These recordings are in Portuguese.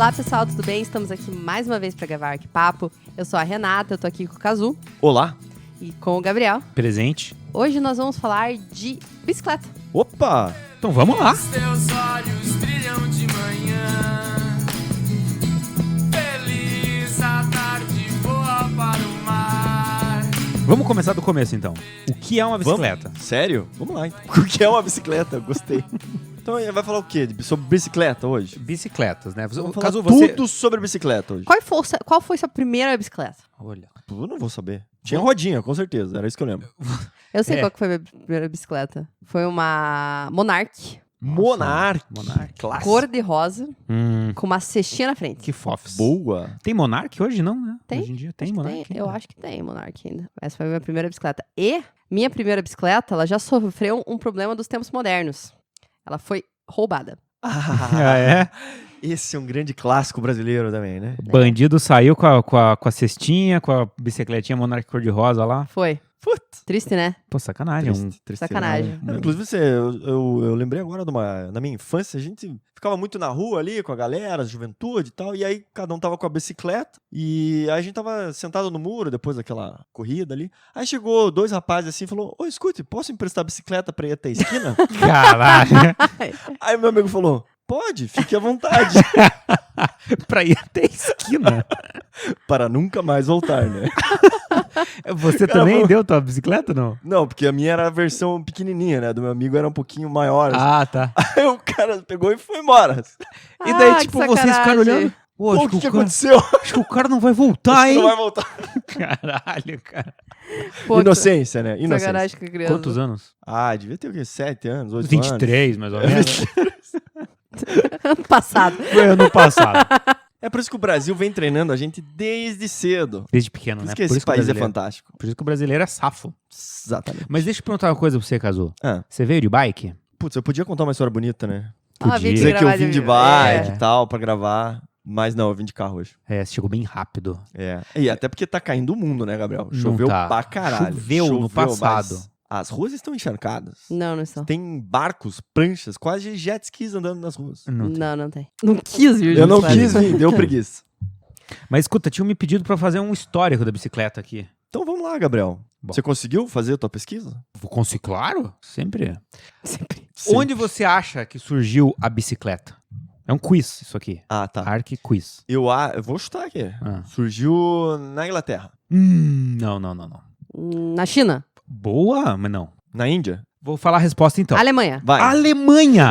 Olá pessoal, tudo bem? Estamos aqui mais uma vez para gravar Arquipapo. Eu sou a Renata, eu tô aqui com o Kazu. Olá. E com o Gabriel. Presente. Hoje nós vamos falar de bicicleta. Opa! Então vamos lá. Teus olhos brilham de manhã. Feliz a tarde voa para o mar. Vamos começar do começo então. O que é uma bicicleta? Vamos? Sério? Vamos lá. Então. O que é uma bicicleta? Gostei. Então vai falar o quê? Sobre bicicleta hoje? Bicicletas, né? Vamos Caso falar você... tudo sobre bicicleta hoje. Qual foi sua primeira bicicleta? Olha. Eu não vou saber. Tinha rodinha, com certeza. Era isso que eu lembro. Eu sei É. qual que foi a minha primeira bicicleta. Foi uma Monarch, Monarch. Clássico. cor de rosa, com uma cestinha na frente. Que fofos. Boa. Tem Monarch hoje não, né? Tem? Hoje em dia tem Acho que Monarch. tem. Eu acho que tem Monarch ainda. Essa foi a minha primeira bicicleta. E minha primeira bicicleta, ela já sofreu um problema dos tempos modernos. Ela foi roubada. Ah, é? Esse é um grande clássico brasileiro também, né? Bandido saiu com a cestinha, com a bicicletinha Monarch cor-de-rosa lá. Foi. Putz. Triste, né? Pô, sacanagem. Triste, Sacanagem. Inclusive, eu lembrei agora na minha infância, a gente ficava muito na rua ali com a galera, a juventude e tal, e aí cada um tava com a bicicleta, e aí a gente tava sentado no muro depois daquela corrida ali. Aí chegou dois rapazes assim e falou: ô, escute, posso emprestar a bicicleta pra ir até a esquina? Caralho. Aí meu amigo falou: pode, fique à vontade. Pra ir até a esquina. Para nunca mais voltar, né? Você Cara, também vamos- deu tua bicicleta, não? Não, porque a minha era a versão pequenininha, né? Do meu amigo era um pouquinho maior. assim. Ah, tá. Aí o cara pegou e foi embora. E daí, Ah, tipo, que vocês ficaram sacanagem. olhando. Pô, Pô, acho o que o cara- aconteceu? acho que o cara não vai voltar, Você hein? não vai voltar. Caralho, cara. Pô, Inocência, né? que Inocência. sacanagem com a criança. Quantos anos? Ah, devia ter o quê? 7 anos, 8 23, mais ou menos. Ano passado. Foi ano passado. É por isso que o Brasil vem treinando a gente desde cedo. Desde pequeno, Por né? isso que esse país é brasileiro- fantástico. Por isso que o brasileiro é safo. Exatamente. Mas deixa eu perguntar uma coisa pra você, Cazu. Ah, Você veio de bike? putz, eu podia contar uma história bonita, né? Ah, vim Dizer que eu gravar vim de É. bike e tal, pra gravar. Mas não, eu vim de carro hoje. É, você chegou bem rápido. É. E até porque tá caindo o mundo, né, Gabriel? Não Choveu tá. pra caralho. Choveu no passado. mas as ruas estão encharcadas. Não, não estou. Tem barcos, pranchas, quase jet skis andando nas ruas. Não tem. Não quis vir. Eu não bicicleta. quis vir, deu preguiça. Mas escuta, tinha me pedido pra fazer um histórico da bicicleta aqui. Então vamos lá, Gabriel. Bom. Você conseguiu fazer a tua pesquisa? Vou conseguir, claro. Sempre. Sempre. Sim. Onde você acha que surgiu a bicicleta? É um quiz isso aqui. Ah, tá. Arc Quiz. Eu vou chutar aqui. Ah. Surgiu na Inglaterra. Não. Na China. Boa, mas não. Na Índia? Vou falar a resposta então. Alemanha. Vai. Alemanha!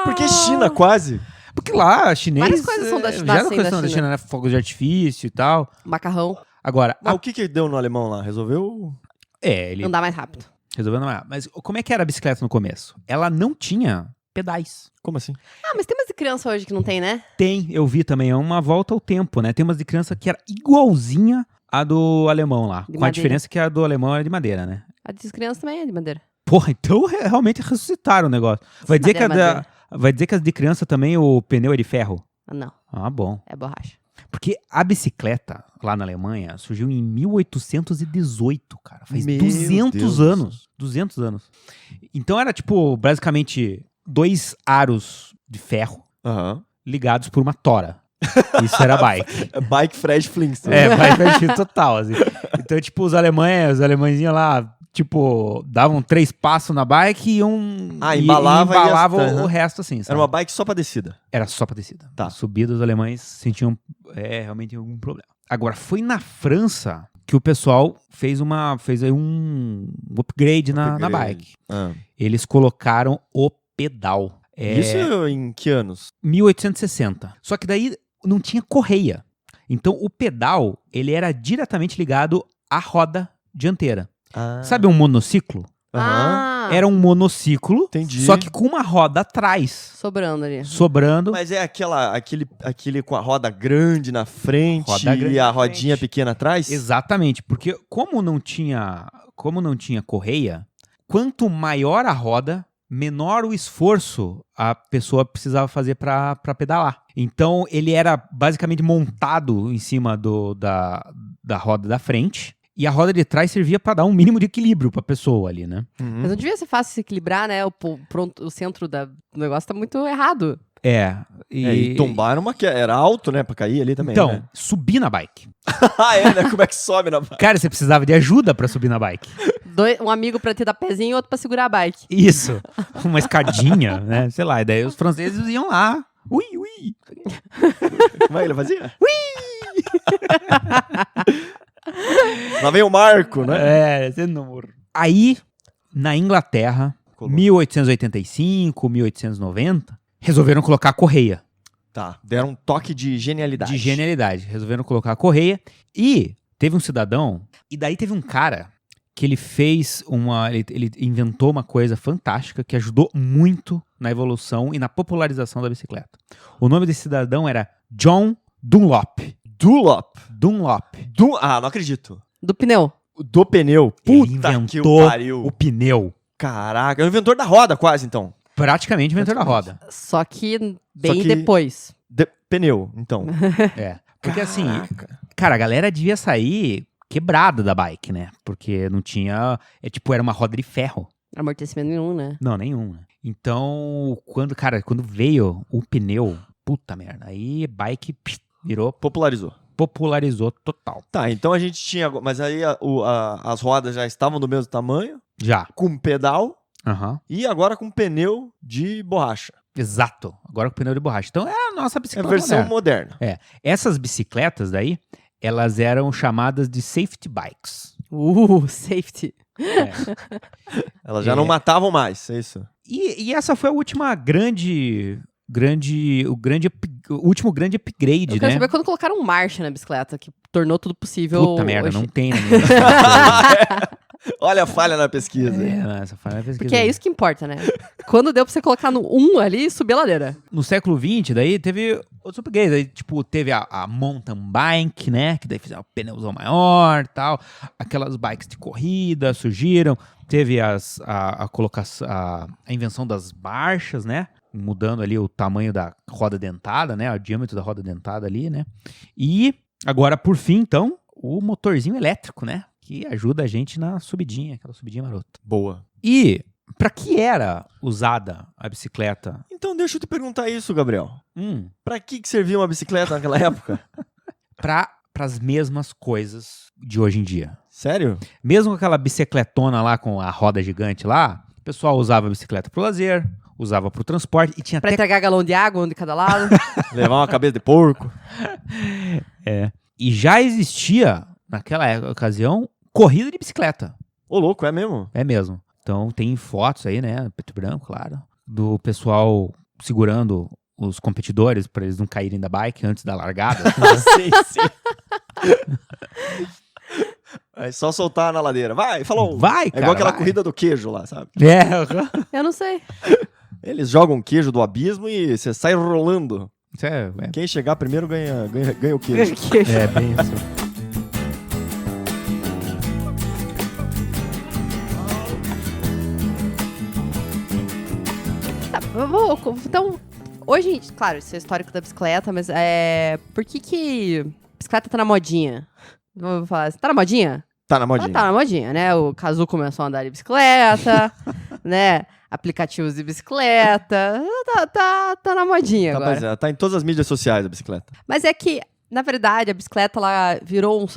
Porque China, quase. Porque lá, chinês... Várias coisas são da- já nascem era da questão da China. China, né? Fogos de artifício e tal. Macarrão. Agora, Mas o que deu no alemão lá? Resolveu? ele Andar mais rápido. resolveu não é. Mas como é que era a bicicleta no começo? Ela não tinha pedais. Como assim? Ah, mas tem umas de criança hoje que não tem, né? Tem, eu vi também, é uma volta ao tempo, né? Tem umas de criança que era igualzinha a do alemão lá. De com a madeira. diferença que a do alemão era de madeira, né? A de criança também é de madeira. Porra, então realmente ressuscitaram o negócio. Vai dizer, Madeira. vai dizer que as de criança também o pneu é de ferro? Ah, não. Ah, bom. É borracha. Porque a bicicleta, lá na Alemanha, surgiu em 1818, cara. Faz Meu 200 Deus. anos. 200 anos. Então era, tipo, basicamente 2 aros de ferro Aham. ligados por uma tora. Isso era bike. É Bike Fred Flintstone. É, vai mexer total, assim. Então, tipo, os alemãezinhos lá, tipo, davam 3 passos na bike e embalava e embalava ia- o resto, assim, sabe? Era uma bike só pra descida. Era só pra descida. Tá. A subida, os alemães sentiam realmente algum problema. Agora, foi na França que o pessoal fez aí um upgrade na Upgrade. bike. Ah. Eles colocaram o pedal. Isso em que anos? 1860. Só que daí não tinha correia. Então, o pedal, ele era diretamente ligado à roda dianteira. Ah. Sabe um monociclo? Aham. Ah, Era um monociclo, Entendi. só que com uma roda atrás, sobrando ali. sobrando. Mas é aquele com a roda grande na frente Roda grande e a na rodinha frente. pequena atrás? Exatamente, porque como não tinha correia, quanto maior a roda, menor o esforço a pessoa precisava fazer para pedalar. Então ele era basicamente montado em cima da roda da frente. E a roda de trás servia para dar um mínimo de equilíbrio pra pessoa ali, né? Mas não devia ser fácil se equilibrar, né? O centro do negócio tá muito errado. E tombar era alto, né? Pra cair ali também. Então, né? subir na bike. Né? Como é que sobe na bike? Cara, você precisava de ajuda pra subir na bike. Um amigo pra te dar pezinho e outro pra segurar a bike. Isso. Uma escadinha, né? Sei lá. E daí os franceses iam lá. Ui. Como é que ele fazia? Lá vem o Marco, né? Você não morre. Aí, na Inglaterra, Colou. 1885, 1890, resolveram colocar a correia. Tá, deram um toque de genialidade. De genialidade. Resolveram colocar a correia. E teve um cidadão, e daí teve um cara que ele fez ele inventou uma coisa fantástica que ajudou muito na evolução e na popularização da bicicleta. O nome desse cidadão era John Dunlop. Dunlop. Dunlop. Não acredito. Do pneu. Do pneu. Ele Puta que inventou pariu. o pneu. Caraca, é o inventor da roda quase, então. Praticamente inventor da roda. Só que bem que- depois. Pneu, então. Porque assim, Caraca. cara, a galera devia sair quebrada da bike, né? Porque não tinha... era uma roda de ferro. Amortecimento nenhum, né? Não, nenhum, né? Então, quando veio o pneu, puta merda, aí bike popularizou total. Tá, então a gente tinha... Mas aí as rodas já estavam do mesmo tamanho, Já. com pedal, Aham. e agora com pneu de borracha. Exato. Agora com pneu de borracha. Então é a nossa É a bicicleta versão moderna. moderna. Essas bicicletas daí, elas eram chamadas de safety bikes. Safety. Elas já não matavam mais, é isso? E essa foi a última o último grande upgrade, Eu quero né? saber quando colocaram marcha na bicicleta, que tornou tudo possível. Puta merda, hoje. não tem na minha Olha a falha na pesquisa. essa foi a pesquisa. Porque é isso que importa, né? Quando deu pra você colocar no 1 ali e subir a ladeira. No século XX, daí teve outros upgrades. Aí, tipo, teve a mountain bike, né? Que daí fizeram um pneuzão maior e tal. Aquelas bikes de corrida surgiram. Teve a invenção das marchas, né? Mudando ali o tamanho da roda dentada, né? O diâmetro da roda dentada ali, né? E agora, por fim, então, o motorzinho elétrico, né? Que ajuda a gente na subidinha, aquela subidinha marota. Boa. E pra que era usada a bicicleta? Então deixa eu te perguntar isso, Gabriel. Pra que servia uma bicicleta naquela época? Para as mesmas coisas de hoje em dia. Sério? Mesmo com aquela bicicletona lá com a roda gigante lá, o pessoal usava a bicicleta pro lazer, usava pro transporte e tinha Pra até... entregar galão de água, um de cada lado. Levar uma cabeça de porco. E já existia, naquela ocasião, corrida de bicicleta. Ô, louco, é mesmo? É mesmo. Então tem fotos aí, né, preto e branco, claro, do pessoal segurando os competidores para eles não caírem da bike antes da largada. Sim. É só soltar na ladeira. Vai, falou. Vai, É cara. igual aquela vai. corrida do queijo lá, sabe? Eu não sei. Eles jogam queijo do abismo e você sai rolando. Isso é Quem chegar primeiro ganha o queijo. bem isso. Então, hoje, claro, isso é histórico da bicicleta, mas por que bicicleta tá na modinha? Vou falar assim, tá na modinha? Tá na modinha. Ela tá na modinha, né? O Kazu começou a andar de bicicleta, né? Aplicativos de bicicleta. Tá na modinha Tá, agora. mas tá em todas as mídias sociais a bicicleta. Mas é que, na verdade, a bicicleta ela virou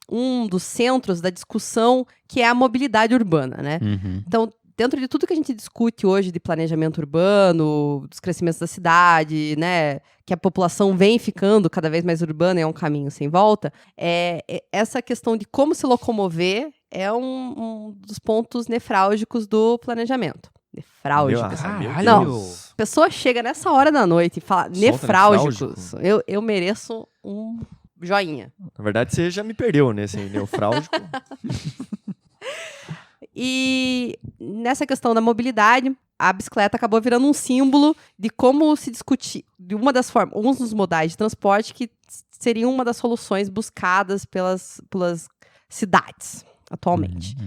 um dos centros da discussão que é a mobilidade urbana, né? Uhum. Então, dentro de tudo que a gente discute hoje de planejamento urbano, dos crescimentos da cidade, né, que a população vem ficando cada vez mais urbana e é um caminho sem volta, essa questão de como se locomover é um dos pontos nefrálgicos do planejamento. Nefrálgicos. Caralho. Não. A pessoa chega nessa hora da noite e fala Solta nefrálgicos. Eu mereço um joinha. Na verdade, você já me perdeu nesse neofrálgico. E nessa questão da mobilidade, a bicicleta acabou virando um símbolo de como se discutir, de uma das formas, um dos modais de transporte que seria uma das soluções buscadas pelas cidades atualmente.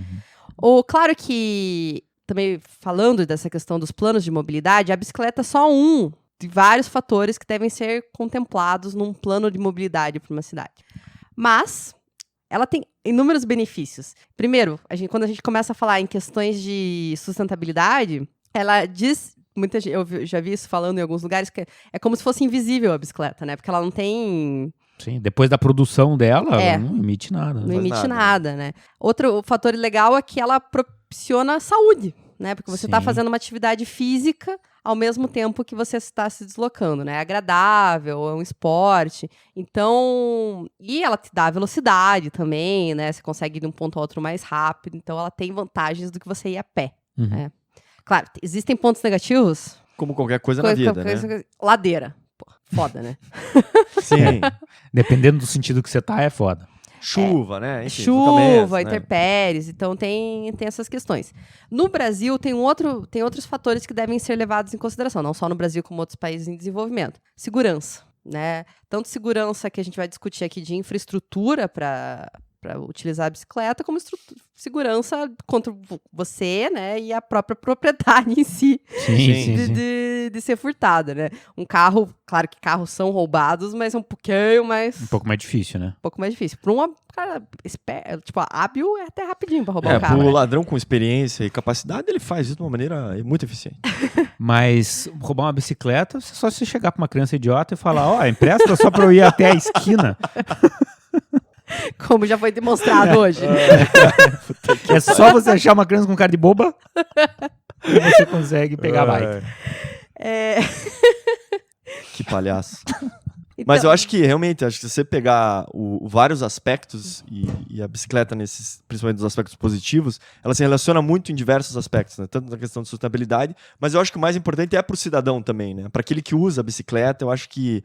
Claro que, também falando dessa questão dos planos de mobilidade, a bicicleta é só um de vários fatores que devem ser contemplados num plano de mobilidade para uma cidade. Mas ela tem inúmeros benefícios. Primeiro, quando a gente começa a falar em questões de sustentabilidade, ela diz muita gente, já vi isso falando em alguns lugares, que é como se fosse invisível a bicicleta, né? Porque ela não tem... Sim, depois da produção dela, É. ela não emite nada. Não Né? faz emite nada, nada, né? Outro fator legal é que ela proporciona saúde, né? Porque você está Sim. fazendo uma atividade física ao mesmo tempo que você está se deslocando, né? É agradável, é um esporte. Então, e ela te dá velocidade também, né? Você consegue ir de um ponto ao outro mais rápido. Então, ela tem vantagens do que você ir a pé. Uhum. né? Claro, existem pontos negativos. Como qualquer coisa na vida, né? Ladeira. Pô, foda, né? Sim. Dependendo do sentido que você tá, é foda. Chuva, né? Enfim, Chuva, deslocamentos, né? intempéries, então tem essas questões. No Brasil, tem outros fatores que devem ser levados em consideração, não só no Brasil, como outros países em desenvolvimento. Segurança, né? Tanto segurança que a gente vai discutir aqui de infraestrutura para utilizar a bicicleta, como segurança contra você, né? E a própria propriedade em si. Sim. De ser furtada, né? Um carro, claro que carros são roubados, mas é um pouquinho mais... Um pouco mais difícil, né? Um pouco mais difícil. Para uma cara, tipo, hábil é até rapidinho para roubar um carro. Pro né? ladrão com experiência e capacidade, ele faz isso de uma maneira muito eficiente. Mas roubar uma bicicleta, só se chegar pra uma criança idiota e falar, ó, empresta só pra eu ir até a esquina. Como já foi demonstrado hoje. É só você achar uma criança com cara de boba e você consegue pegar a bike. É, Que palhaço. então, Mas eu acho que realmente, se você pegar vários aspectos e a bicicleta, principalmente dos aspectos positivos, ela se relaciona muito em diversos aspectos, né? Tanto na questão de sustentabilidade, mas eu acho que o mais importante é para o cidadão também, né? Para aquele que usa a bicicleta, eu acho que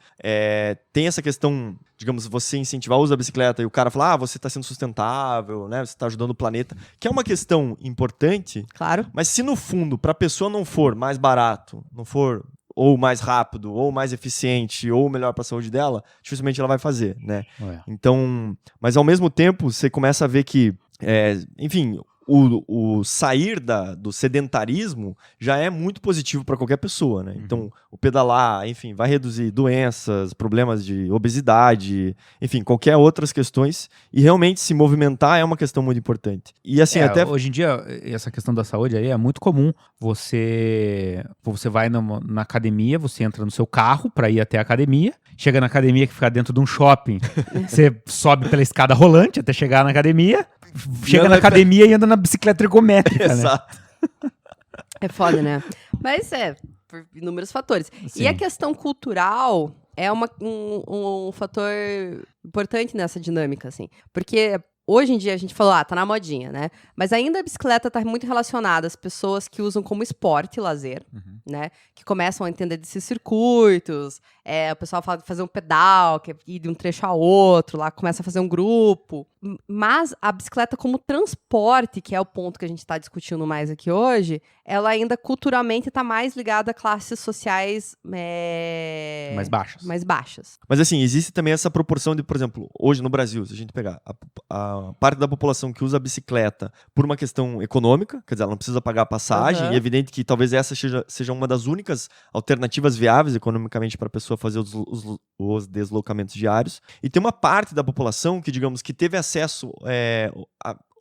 tem essa questão, digamos, você incentivar o uso da bicicleta e o cara falar, você está sendo sustentável, né? Você está ajudando o planeta, que é uma questão importante, Claro. mas se no fundo, para a pessoa não for mais barato, não for ou mais rápido, ou mais eficiente, ou melhor para a saúde dela, dificilmente ela vai fazer, né? Então, mas ao mesmo tempo, você começa a ver que, enfim, o sair do sedentarismo já é muito positivo para qualquer pessoa, né? Então, o pedalar, enfim, vai reduzir doenças, problemas de obesidade, enfim, qualquer outras questões. E realmente se movimentar é uma questão muito importante. E assim, até Hoje em dia, essa questão da saúde aí é muito comum. Você vai na academia, você entra no seu carro para ir até a academia, chega na academia que fica dentro de um shopping, você sobe pela escada rolante até chegar na academia, chega na academia e anda na bicicleta ergométrica, né? Exato. É foda, né? Mas por inúmeros fatores. Sim. E a questão cultural é um fator importante nessa dinâmica, assim. Porque hoje em dia a gente falou, tá na modinha, né? Mas ainda a bicicleta tá muito relacionada às pessoas que usam como esporte e lazer, né? Que começam a entender desses circuitos. O pessoal fala de fazer um pedal, que é ir de um trecho a outro, lá começa a fazer um grupo. Mas a bicicleta como transporte, que é o ponto que a gente está discutindo mais aqui hoje, ela ainda culturalmente está mais ligada a classes sociais Mais baixas. Mas assim, existe também essa proporção de, por exemplo, hoje no Brasil, se a gente pegar a parte da população que usa a bicicleta por uma questão econômica, quer dizer, ela não precisa pagar a passagem, e é evidente que talvez essa seja uma das únicas alternativas viáveis economicamente para a pessoa fazer os deslocamentos diários. E tem uma parte da população que, digamos, que teve acesso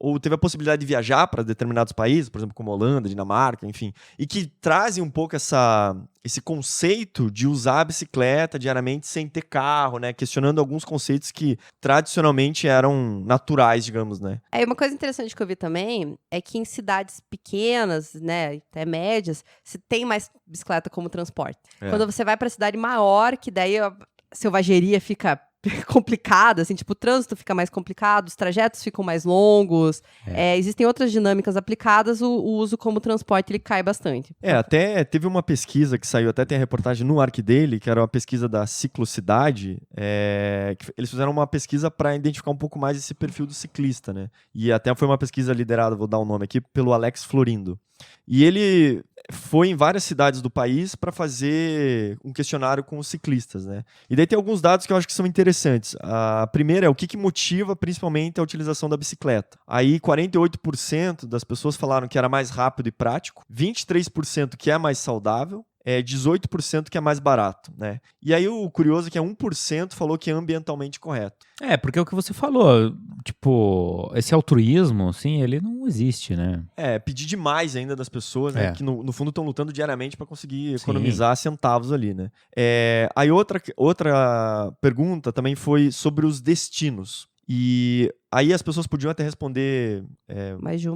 ou teve a possibilidade de viajar para determinados países, por exemplo, como Holanda, Dinamarca, enfim, e que trazem um pouco esse conceito de usar a bicicleta diariamente sem ter carro, né? Questionando alguns conceitos que tradicionalmente eram naturais, digamos, né? Uma coisa interessante que eu vi também é que em cidades pequenas, né, até médias, se tem mais bicicleta como transporte. Quando você vai para cidade maior, que daí a selvageria fica complicada, assim, tipo, o trânsito fica mais complicado, os trajetos ficam mais longos, existem outras dinâmicas aplicadas, o uso como transporte, ele cai bastante. Até teve uma pesquisa que saiu, até tem a reportagem no Arc dele, que era uma pesquisa da Ciclocidade, que eles fizeram uma pesquisa para identificar um pouco mais esse perfil do ciclista, né? E até foi uma pesquisa liderada, vou dar o nome aqui, pelo Alex Florindo. E ele foi em várias cidades do país para fazer um questionário com os ciclistas, né? E daí tem alguns dados que eu acho que são interessantes. A primeira é o que motiva principalmente a utilização da bicicleta. Aí 48% das pessoas falaram que era mais rápido e prático, 23% que é mais saudável, 18% que é mais barato, né? E aí o curioso é que 1% falou que é ambientalmente correto. Porque é o que você falou, tipo, esse altruísmo, assim, ele não existe, né? Pedir demais ainda das pessoas, né? Que no fundo estão lutando diariamente para conseguir economizar centavos ali, né? Aí outra pergunta também foi sobre os destinos. E aí as pessoas podiam até responder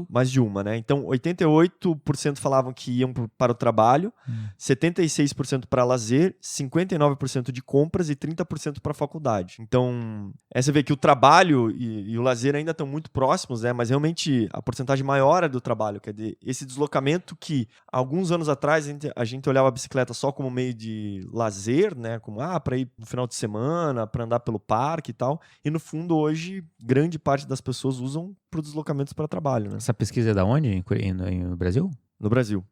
mais de uma, né? Então, 88% falavam que iam para o trabalho, 76% para lazer, 59% de compras e 30% para a faculdade. Então, você vê que o trabalho e o lazer ainda estão muito próximos, né? Mas realmente a porcentagem maior é do trabalho. Quer dizer, esse deslocamento que alguns anos atrás a gente olhava a bicicleta só como meio de lazer, né? Como, para ir no final de semana, para andar pelo parque e tal. E no fundo, hoje, grande parte das pessoas usam para os deslocamentos para trabalho, né? Essa pesquisa é da onde? No Brasil? No Brasil.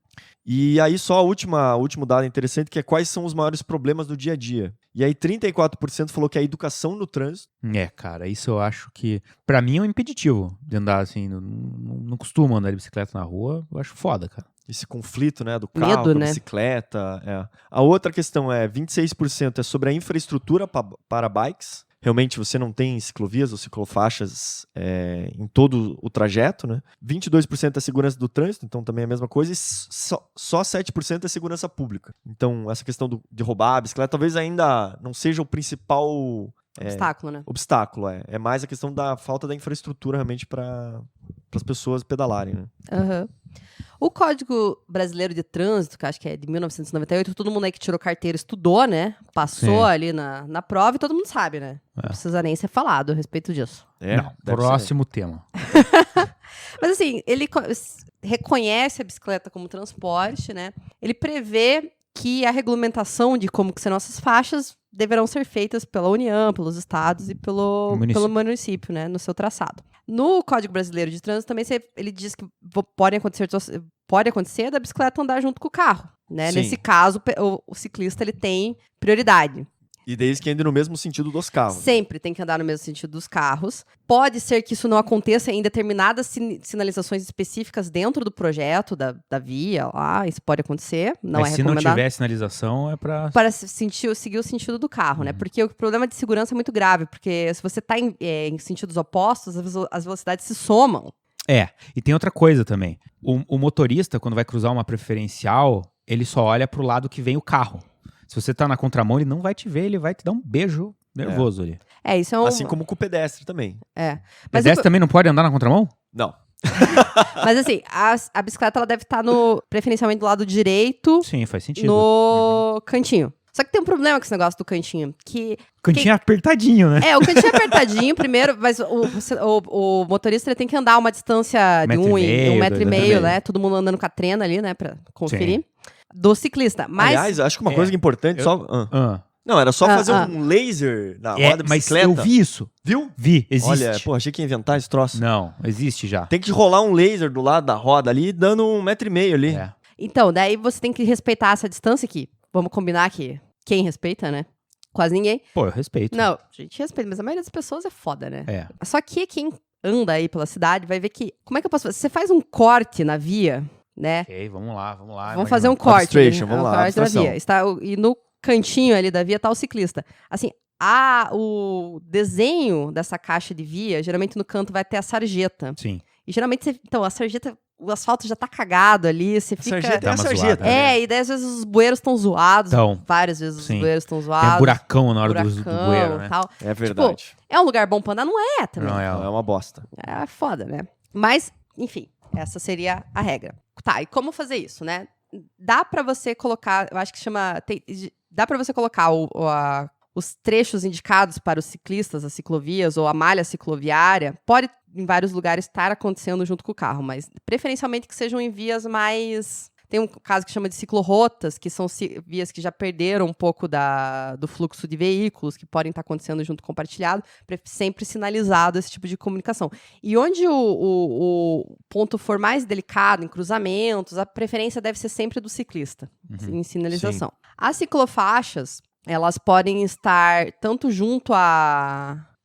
E aí só o último dado interessante, que é quais são os maiores problemas do dia a dia. E aí 34% falou que é a educação no trânsito. Cara, isso eu acho que, pra mim, é um impeditivo de andar assim. Não costumo andar de bicicleta na rua, eu acho foda, cara. Esse conflito, né, do carro com a bicicleta. A outra questão 26% é sobre a infraestrutura para bikes. Realmente você não tem ciclovias ou ciclofaixas em todo o trajeto, né? 22% é segurança do trânsito, então também é a mesma coisa, e só 7% é segurança pública. Então, essa questão de roubar a bicicleta talvez ainda não seja o principal obstáculo, né? Obstáculo, é mais a questão da falta da infraestrutura realmente para as pessoas pedalarem, né? Uhum. O Código Brasileiro de Trânsito, que acho que é de 1998, todo mundo aí que tirou carteira estudou, né? Passou ali na prova e todo mundo sabe, né? Não precisa nem ser falado a respeito disso. Não, próximo tema. Mas assim, ele reconhece a bicicleta como transporte, né? Ele prevê que a regulamentação de como que serão essas faixas deverão ser feitas pela União, pelos estados e pelo município, né? No seu traçado. No Código Brasileiro de Trânsito também ele diz que pode acontecer da bicicleta andar junto com o carro, né? Nesse caso, o ciclista ele tem prioridade. E desde que ande no mesmo sentido dos carros. Sempre tem que andar no mesmo sentido dos carros. Pode ser que isso não aconteça em determinadas sinalizações específicas dentro do projeto, da via, lá, isso pode acontecer, não Mas é se não recomendado. tiver sinalização, é para seguir o sentido do carro, né? Porque o problema de segurança é muito grave, porque se você está em sentidos opostos, as velocidades se somam. E tem outra coisa também. O motorista, quando vai cruzar uma preferencial, ele só olha pro lado que vem o carro. Se você tá na contramão, ele não vai te ver, ele vai te dar um beijo nervoso ali. Isso é assim como com o pedestre também. Mas pedestre também não pode andar na contramão? Não. Mas assim, a bicicleta ela deve estar preferencialmente do lado direito. Sim, faz sentido. No cantinho. Só que tem um problema com esse negócio do cantinho. Cantinho apertadinho, né? O cantinho é apertadinho primeiro, mas o motorista ele tem que andar uma distância de 1,5 metro, né? Todo mundo andando com a trena ali, né? Pra conferir. Sim. Do ciclista. Mas... Aliás, acho que uma coisa importante Não, era só fazer um laser na roda da bicicleta. Mas eu vi isso. Viu? Vi, existe. Olha, achei que ia inventar esse troço. Não, existe já. Tem que rolar um laser do lado da roda ali, dando 1,5 metro ali. Então, daí você tem que respeitar essa distância aqui. Vamos combinar que quem respeita, né? Quase ninguém. Pô, eu respeito. Não, a gente respeita, mas a maioria das pessoas é foda, né? Só que quem anda aí pela cidade vai ver que... Como é que eu posso fazer? Você faz um corte na via, né? Ok, vamos lá. Vamos fazer um corte. Vamos lá, corte da via. E no cantinho ali da via tá o ciclista. Assim, o desenho dessa caixa de via, geralmente no canto vai ter a sarjeta. Sim. E geralmente, a sarjeta, o asfalto já tá cagado ali, você fica... Sarjeta é a sarjeta. E daí às vezes os bueiros estão zoados. Então, várias vezes os bueiros estão zoados. Tem um buracão na hora do bueiro, né? Tal. É verdade. Tipo, é um lugar bom pra andar? Não é também. Não é uma bosta. É foda, né? Mas, enfim, essa seria a regra. Tá, e como fazer isso, né? Dá pra você colocar, eu acho que dá pra você colocar os trechos indicados para os ciclistas, as ciclovias ou a malha cicloviária. Pode, em vários lugares, estar acontecendo junto com o carro, mas preferencialmente que sejam em vias mais... Tem um caso que chama de ciclorrotas, que são vias que já perderam um pouco do fluxo de veículos, que podem estar acontecendo junto compartilhado, sempre sinalizado esse tipo de comunicação. E onde o ponto for mais delicado, em cruzamentos, a preferência deve ser sempre do ciclista, em sinalização. Sim. As ciclofaixas, elas podem estar tanto junto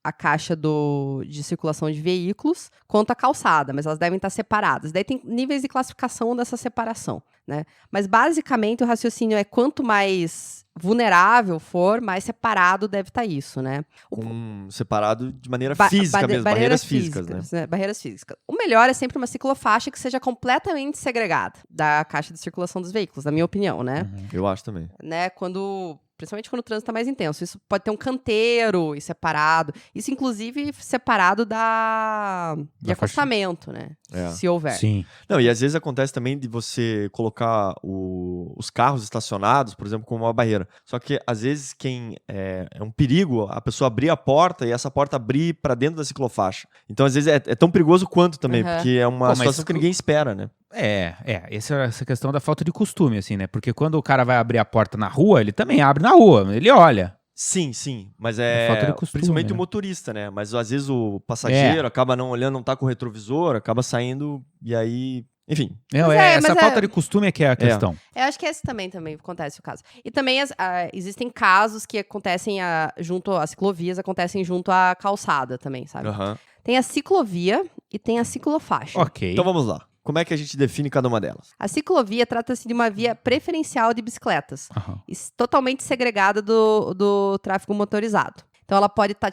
a caixa de circulação de veículos quanto a calçada, mas elas devem estar separadas. Daí tem níveis de classificação dessa separação, né? Mas basicamente o raciocínio é quanto mais vulnerável for, mais separado deve estar isso, né? Separado de maneira física mesmo, barreiras físicas, né? Barreiras físicas. O melhor é sempre uma ciclofaixa que seja completamente segregada da caixa de circulação dos veículos, na minha opinião, né? Eu acho também. Né? Principalmente quando o trânsito está mais intenso. Isso pode ter um canteiro e separado. Isso, inclusive, separado de acostamento, né? Se houver. Sim. Não, e às vezes acontece também de você colocar os carros estacionados, por exemplo, como uma barreira. Só que, às vezes, é um perigo a pessoa abrir a porta e essa porta abrir para dentro da ciclofaixa. Então, às vezes, é tão perigoso quanto também, porque é uma situação que ninguém espera, né? Essa questão da falta de costume, assim, né? Porque quando o cara vai abrir a porta na rua, ele também abre na rua, ele olha. Sim, mas falta de costume, principalmente né? o motorista, né? Mas às vezes o passageiro acaba não olhando, não tá com o retrovisor, acaba saindo e aí, enfim. Essa falta de costume é que é a questão. Eu acho que esse também acontece o caso. E também existem casos que acontecem as ciclovias acontecem junto à calçada também, sabe? Tem a ciclovia e tem a ciclofaixa. Ok. Então vamos lá. Como é que a gente define cada uma delas? A ciclovia trata-se de uma via preferencial de bicicletas, totalmente segregada do tráfego motorizado. Então ela pode estar,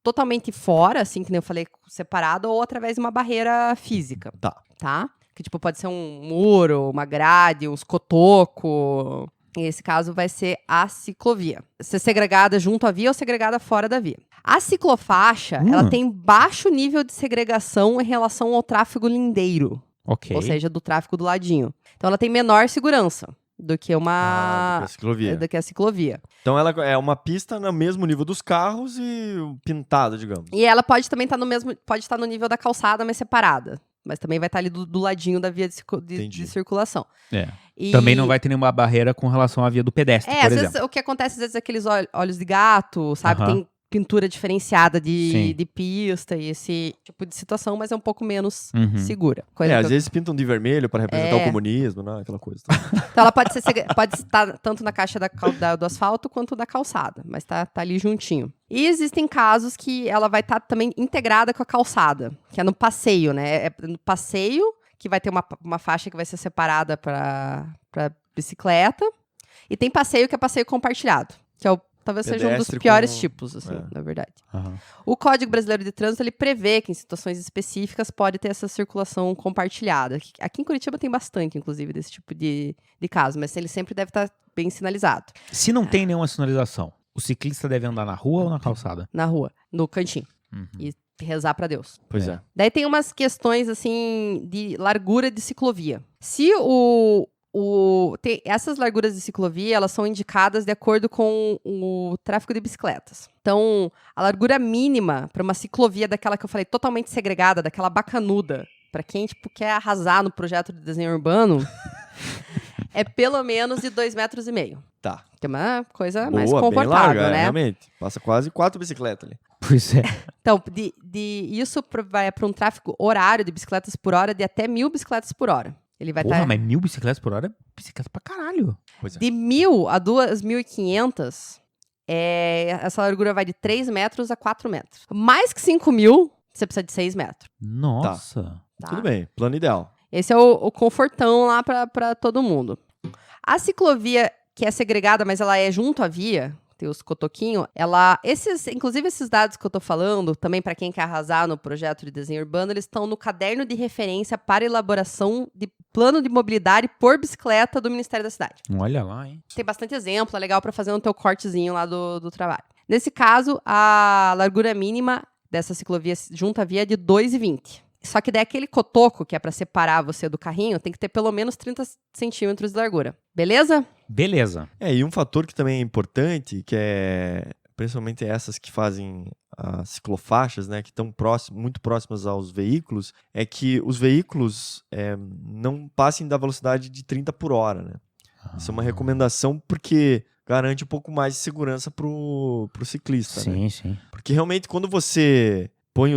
totalmente fora, assim, que nem eu falei, separada, ou através de uma barreira física. Tá? Que, pode ser um muro, uma grade, uns cotoco. Nesse caso, vai ser a ciclovia. Ser segregada junto à via ou segregada fora da via. A ciclofaixa, ela tem baixo nível de segregação em relação ao tráfego lindeiro. Ok. Ou seja, do tráfego do ladinho. Então, ela tem menor segurança do que do que a ciclovia. Então, ela é uma pista no mesmo nível dos carros e pintada, digamos. E ela pode também estar pode estar no nível da calçada, mas separada. Mas também vai estar ali do ladinho da via de circulação. Também não vai ter nenhuma barreira com relação à via do pedestre, por exemplo. Vezes, o que acontece, às vezes, é aqueles olhos de gato, sabe? Tem pintura diferenciada de pista e esse tipo de situação, mas é um pouco menos segura. Às vezes pintam de vermelho para representar o comunismo, né? Aquela coisa. Então ela pode estar tanto na caixa do asfalto quanto da calçada, mas tá ali juntinho. E existem casos que ela vai estar também integrada com a calçada, que é no passeio, né? É no passeio que vai ter uma faixa que vai ser separada para bicicleta, e tem passeio que é passeio compartilhado, que é talvez seja um dos piores tipos, assim, na verdade. O Código Brasileiro de Trânsito, ele prevê que em situações específicas pode ter essa circulação compartilhada. Aqui em Curitiba tem bastante, inclusive, desse tipo de caso, mas ele sempre deve estar bem sinalizado. Se não tem nenhuma sinalização, o ciclista deve andar na rua ou na calçada? Na rua, no cantinho. E rezar pra Deus. Pois é. Daí tem umas questões, assim, de largura de ciclovia. Se essas larguras de ciclovia, elas são indicadas de acordo com o tráfego de bicicletas. Então, a largura mínima para uma ciclovia daquela que eu falei, totalmente segregada, daquela bacanuda, para quem quer arrasar no projeto de desenho urbano, é pelo menos de 2,5 metros. Tá. Que é uma coisa Boa, mais bem confortável, larga, né? Realmente. Passa quase 4 bicicletas ali. Pois é. Então, isso vai para um tráfego horário de bicicletas por hora de até 1.000 bicicletas por hora. Ele vai Porra, mas 1.000 bicicletas por hora é bicicleta pra caralho. Pois é. De 1.000 a 2.500, essa largura vai de 3 metros a 4 metros. Mais que 5.000, você precisa de 6 metros. Nossa. Tá? Tudo bem, plano ideal. Esse é o confortão lá pra todo mundo. A ciclovia, que é segregada, mas ela é junto à via, tem os cotoquinhos, inclusive esses dados que eu tô falando, também para quem quer arrasar no projeto de desenho urbano, eles estão no caderno de referência para elaboração de plano de mobilidade por bicicleta do Ministério da Cidade. Olha lá, hein? Tem bastante exemplo, é legal para fazer no teu cortezinho lá do trabalho. Nesse caso, a largura mínima dessa ciclovia junto à via é de 2,20. Só que daí aquele cotoco, que é para separar você do carrinho, tem que ter pelo menos 30 centímetros de largura. Beleza? Beleza. E um fator que também é importante, que é principalmente essas que fazem as ciclofaixas, né, que estão muito próximas aos veículos, é que os veículos não passem da velocidade de 30 por hora, né? Isso é uma recomendação porque garante um pouco mais de segurança pro ciclista, sim, né? Sim. Porque realmente quando você põe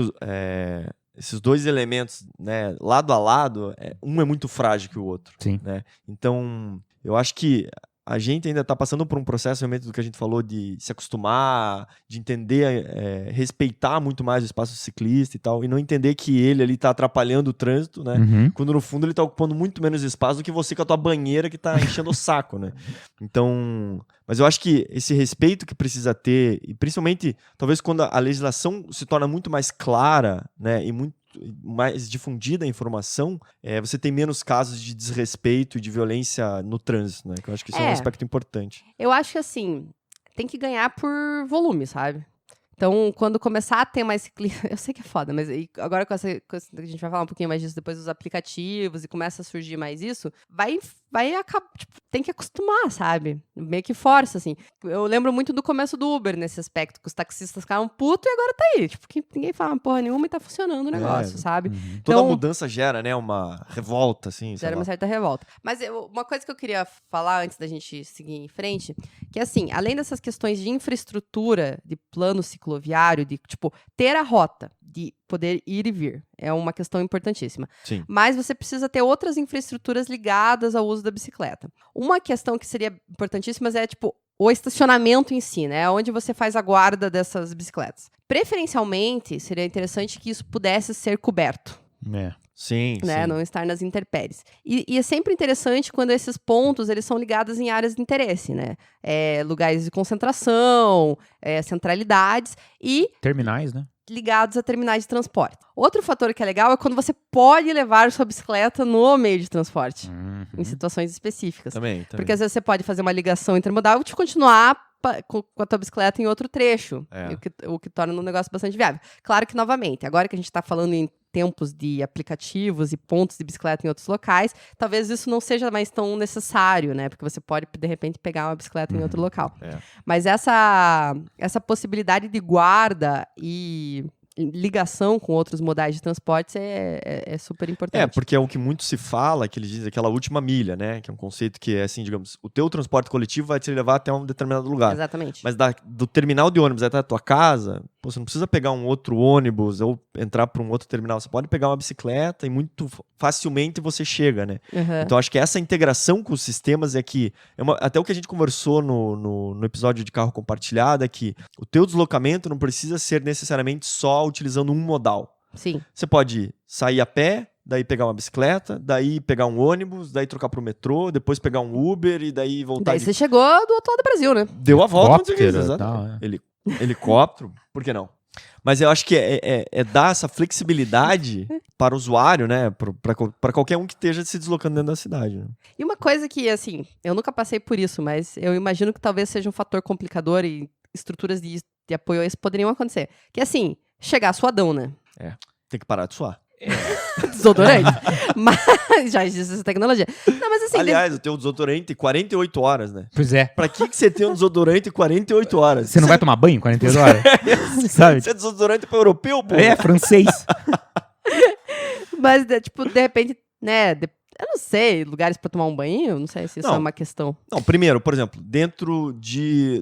esses dois elementos, né, lado a lado, um é muito frágil que o outro. Sim. Né? Então, eu acho que a gente ainda tá passando por um processo realmente do que a gente falou de se acostumar, de entender, respeitar muito mais o espaço do ciclista e tal, e não entender que ele ali tá atrapalhando o trânsito, né? Uhum. Quando no fundo ele tá ocupando muito menos espaço do que você com a tua banheira que tá enchendo o saco, né? Então, mas eu acho que esse respeito que precisa ter, e principalmente, talvez quando a legislação se torna muito mais clara, né, e muito mais difundida a informação, você tem menos casos de desrespeito e de violência no trânsito, né? Que eu acho que isso é um aspecto importante. Eu acho que, assim, tem que ganhar por volume, sabe? Então, quando começar a ter mais ciclistas... Eu sei que é foda, mas agora a gente vai falar um pouquinho mais disso depois dos aplicativos e começa a surgir mais isso, vai acabar... Tipo, tem que acostumar, sabe? Meio que força, assim. Eu lembro muito do começo do Uber nesse aspecto, que os taxistas ficavam putos e agora tá aí. Tipo, que ninguém fala porra nenhuma e tá funcionando o negócio, sabe? Uhum. Toda Então, mudança gera, né, uma revolta, assim, sei gera lá. uma certa revolta. Mas uma coisa que eu queria falar antes da gente seguir em frente, que assim, além dessas questões de infraestrutura, de plano cicloviário, de, tipo, ter a rota, de poder ir e vir, é uma questão importantíssima. Sim. Mas você precisa ter outras infraestruturas ligadas ao uso da bicicleta. Uma questão que seria importantíssima é, tipo, o estacionamento em si, né? Onde você faz a guarda dessas bicicletas. Preferencialmente, seria interessante que isso pudesse ser coberto. Sim, Né, sim. não estar nas intempéries. E é sempre interessante quando esses pontos eles são ligados em áreas de interesse, né? Lugares de concentração, centralidades e Terminais, né? ligados a terminais de transporte. Outro fator que é legal é quando você pode levar sua bicicleta no meio de transporte, em situações específicas. Também. Porque às vezes você pode fazer uma ligação intermodal e te continuar com a tua bicicleta em outro trecho, o que torna um negócio bastante viável. Claro que, novamente, agora que a gente está falando em tempos de aplicativos e pontos de bicicleta em outros locais, talvez isso não seja mais tão necessário, né? Porque você pode, de repente, pegar uma bicicleta em outro local. Mas essa possibilidade de guarda e ligação com outros modais de transporte é super importante. Porque é o que muito se fala, que eles dizem aquela última milha, né? Que é um conceito que é assim, digamos, o teu transporte coletivo vai te levar até um determinado lugar. Exatamente. Mas do terminal de ônibus até a tua casa, você não precisa pegar um outro ônibus ou entrar para um outro terminal. Você pode pegar uma bicicleta e muito facilmente você chega, né? Uhum. Então, acho que essa integração com os sistemas é que... até o que a gente conversou no episódio de carro compartilhado é que o teu deslocamento não precisa ser necessariamente só utilizando um modal. Sim. Você pode sair a pé, daí pegar uma bicicleta, daí pegar um ônibus, daí trocar pro metrô, depois pegar um Uber e daí voltar... Daí você chegou do outro lado do Brasil, né? Deu a volta muitas Helicóptero, vezes, tal, exato. Helicóptero, por que não? Mas eu acho que é dar essa flexibilidade para o usuário, né? Para qualquer um que esteja se deslocando dentro da cidade. Né? E uma coisa que, assim, eu nunca passei por isso, mas eu imagino que talvez seja um fator complicador e estruturas de apoio a isso poderiam acontecer. Que, assim, chegar suadão, né? Tem que parar de suar. Desodorante. Mas já existe essa tecnologia. Não, mas assim... Aliás, eu tenho um desodorante 48 horas, né? Pois é. Pra que você tem um desodorante 48 horas? Você não vai tomar banho em 48 horas? Sabe? Você é desodorante para europeu, pô? Francês. Mas, tipo, de repente, né... Eu não sei, lugares pra tomar um banho? Não sei se isso é uma questão. Não, primeiro, por exemplo, dentro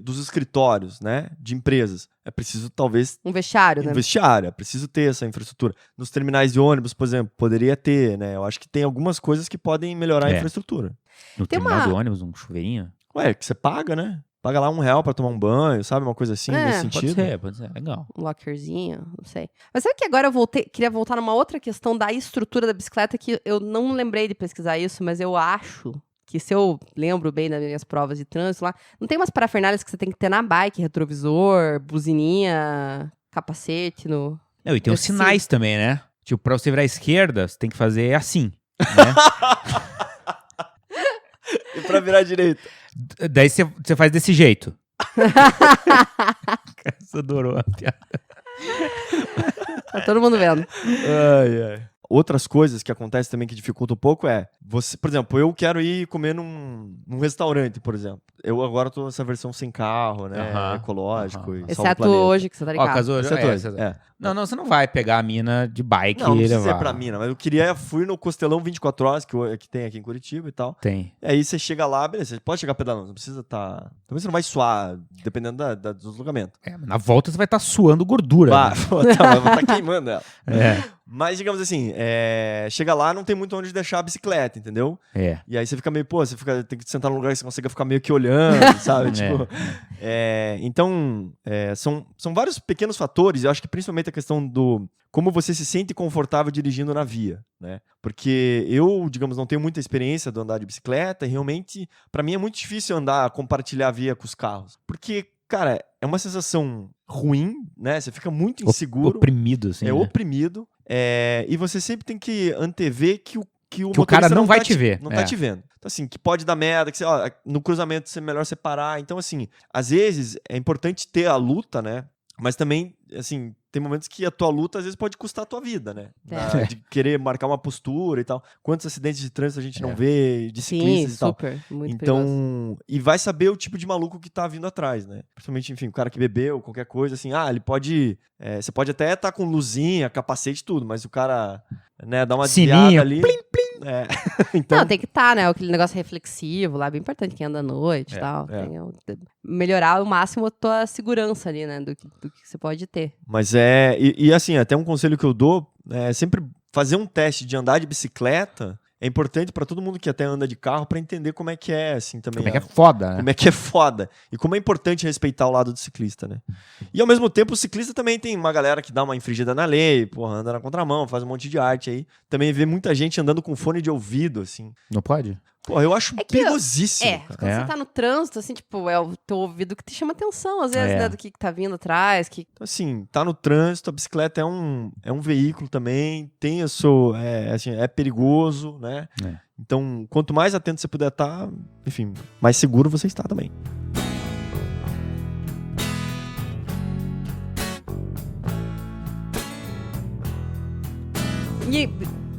dos escritórios, né, de empresas, é preciso talvez... Um vestiário, né? Um vestiário, é preciso ter essa infraestrutura. Nos terminais de ônibus, por exemplo, poderia ter, né? Eu acho que tem algumas coisas que podem melhorar a infraestrutura. No terminal de ônibus, um chuveirinho? Ué, que você paga, né? Paga lá R$1 pra tomar um banho, sabe? Uma coisa assim, nesse sentido. Pode ser, legal. Um lockerzinho, não sei. Mas sabe que agora queria voltar numa outra questão da estrutura da bicicleta, que eu não lembrei de pesquisar isso, mas eu acho que, se eu lembro bem das minhas provas de trânsito lá, não tem umas parafernálias que você tem que ter na bike, retrovisor, buzininha, capacete no... Não, e tem os sinais também, né? Tipo, pra você virar à esquerda, você tem que fazer assim, né? E pra virar à direita? Daí você faz desse jeito. Você adorou a piada. Tá todo mundo vendo. Ai. Outras coisas que acontecem também que dificultam um pouco você, por exemplo, eu quero ir comer num restaurante, por exemplo. Eu agora tô nessa versão sem carro, né? Ecológico e salva o Exceto planeta. hoje que você tá ligado. Caso hoje, Não, você não vai pegar a mina de bike não e precisa levar. ser pra mina, mas fui no Costelão 24 horas, que tem aqui em Curitiba e tal. Tem. E aí você chega lá, beleza, você pode chegar pedalando, não precisa estar... Talvez você não vai suar, dependendo do deslocamento. Na volta você vai estar suando gordura. Mas tá queimando ela. Mas, digamos assim, chega lá, não tem muito onde deixar a bicicleta, entendeu? É. E aí você fica meio, tem que sentar num lugar que você consiga ficar meio que olhando, sabe? Tipo, então, são vários pequenos fatores. Eu acho que principalmente a questão do como você se sente confortável dirigindo na via, né? Porque eu, digamos, não tenho muita experiência de andar de bicicleta e realmente, pra mim é muito difícil compartilhar a via com os carros. Porque, cara, é uma sensação ruim, né? Você fica muito inseguro. Oprimido, assim. Oprimido. E você sempre tem que antever que o o cara não vai te ver. Não tá te vendo. Então, assim, que pode dar merda, que no cruzamento é melhor separar. Então, assim, às vezes é importante ter a luta, né? Mas também, assim, tem momentos que a tua luta às vezes pode custar a tua vida, né? De querer marcar uma postura e tal. Quantos acidentes de trânsito a gente não vê de ciclistas e tal. Super, muito então, perigoso. e vai saber o tipo de maluco que tá vindo atrás, né? Principalmente, enfim, o cara que bebeu, qualquer coisa, assim, ele pode... você pode até estar com luzinha, capacete e tudo, mas o cara, né, dá uma desviada ali... Plim, plim. Então... Não, tem que estar, né? Aquele negócio reflexivo lá, bem importante, quem anda à noite e tal. Melhorar ao máximo a tua segurança ali, né? Do que você pode ter. Mas assim, até um conselho que eu dou é sempre fazer um teste de andar de bicicleta. É importante para todo mundo que até anda de carro para entender como é que é, assim, também. Como é que é foda, né? Como é que é foda. E como é importante respeitar o lado do ciclista, né? E ao mesmo tempo, o ciclista também tem uma galera que dá uma infringida na lei, porra, anda na contramão, faz um monte de arte aí. Também vê muita gente andando com fone de ouvido, assim. Não pode? Porra, eu acho perigosíssimo. Quando você tá no trânsito, assim, tipo, é o teu ouvido que te chama atenção, às vezes, né? Do que tá vindo atrás. Então, assim, tá no trânsito, a bicicleta é um veículo também, tem o seu... é perigoso, né? Então, quanto mais atento você puder estar, enfim, mais seguro você está também. E...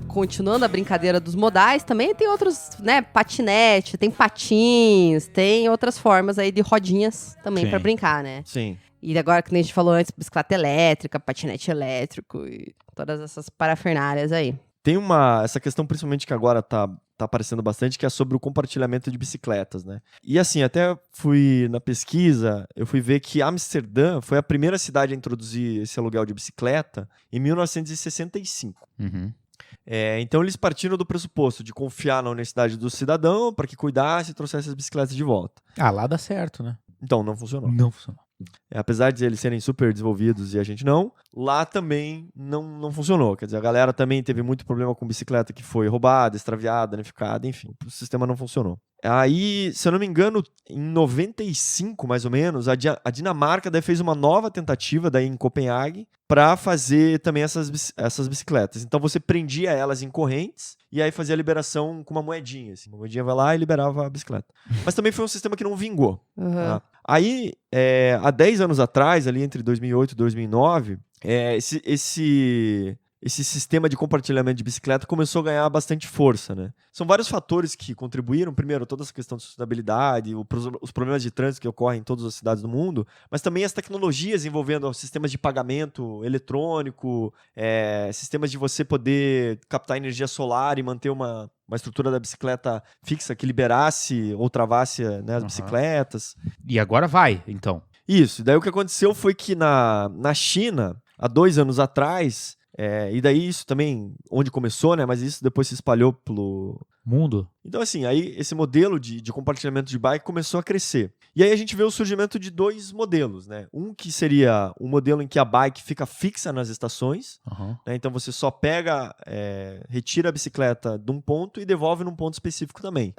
continuando a brincadeira dos modais, também tem outros, né, patinete, tem patins, tem outras formas aí de rodinhas também pra brincar, né? Sim. E agora, que nem a gente falou antes, bicicleta elétrica, patinete elétrico e todas essas parafernálias aí. Tem essa questão principalmente que agora tá aparecendo bastante, que é sobre o compartilhamento de bicicletas, né? E assim, até fui na pesquisa, eu fui ver que Amsterdã foi a primeira cidade a introduzir esse aluguel de bicicleta em 1965. Uhum. Então eles partiram do pressuposto de confiar na honestidade do cidadão para que cuidasse e trouxesse as bicicletas de volta. Lá dá certo, né? Então, não funcionou. Não funcionou. Apesar de eles serem super desenvolvidos e a gente não, lá também não funcionou. Quer dizer, a galera também teve muito problema com bicicleta que foi roubada, extraviada, danificada, enfim, o sistema não funcionou. Aí, se eu não me engano, em 95, mais ou menos, a Dinamarca daí fez uma nova tentativa daí em Copenhague para fazer também essas bicicletas. Então você prendia elas em correntes e aí fazia a liberação com uma moedinha. Assim. Uma moedinha vai lá e liberava a bicicleta. Mas também foi um sistema que não vingou. Uhum. Tá? Aí, há 10 anos atrás, ali entre 2008 e 2009, esse sistema de compartilhamento de bicicleta começou a ganhar bastante força, né? São vários fatores que contribuíram. Primeiro, toda essa questão de sustentabilidade, os problemas de trânsito que ocorrem em todas as cidades do mundo, mas também as tecnologias envolvendo sistemas de pagamento eletrônico, sistemas de você poder captar energia solar e manter uma estrutura da bicicleta fixa que liberasse ou travasse, né, as bicicletas. E agora vai, então. Isso. Daí o que aconteceu foi que na China, há 2 anos atrás... e daí isso também, onde começou, né? Mas isso depois se espalhou pelo mundo. Então, assim, aí esse modelo de compartilhamento de bike começou a crescer. E aí a gente vê o surgimento de 2 modelos, né? Um que seria um modelo em que a bike fica fixa nas estações. Né? Então você só pega, retira a bicicleta de um ponto e devolve num ponto específico também.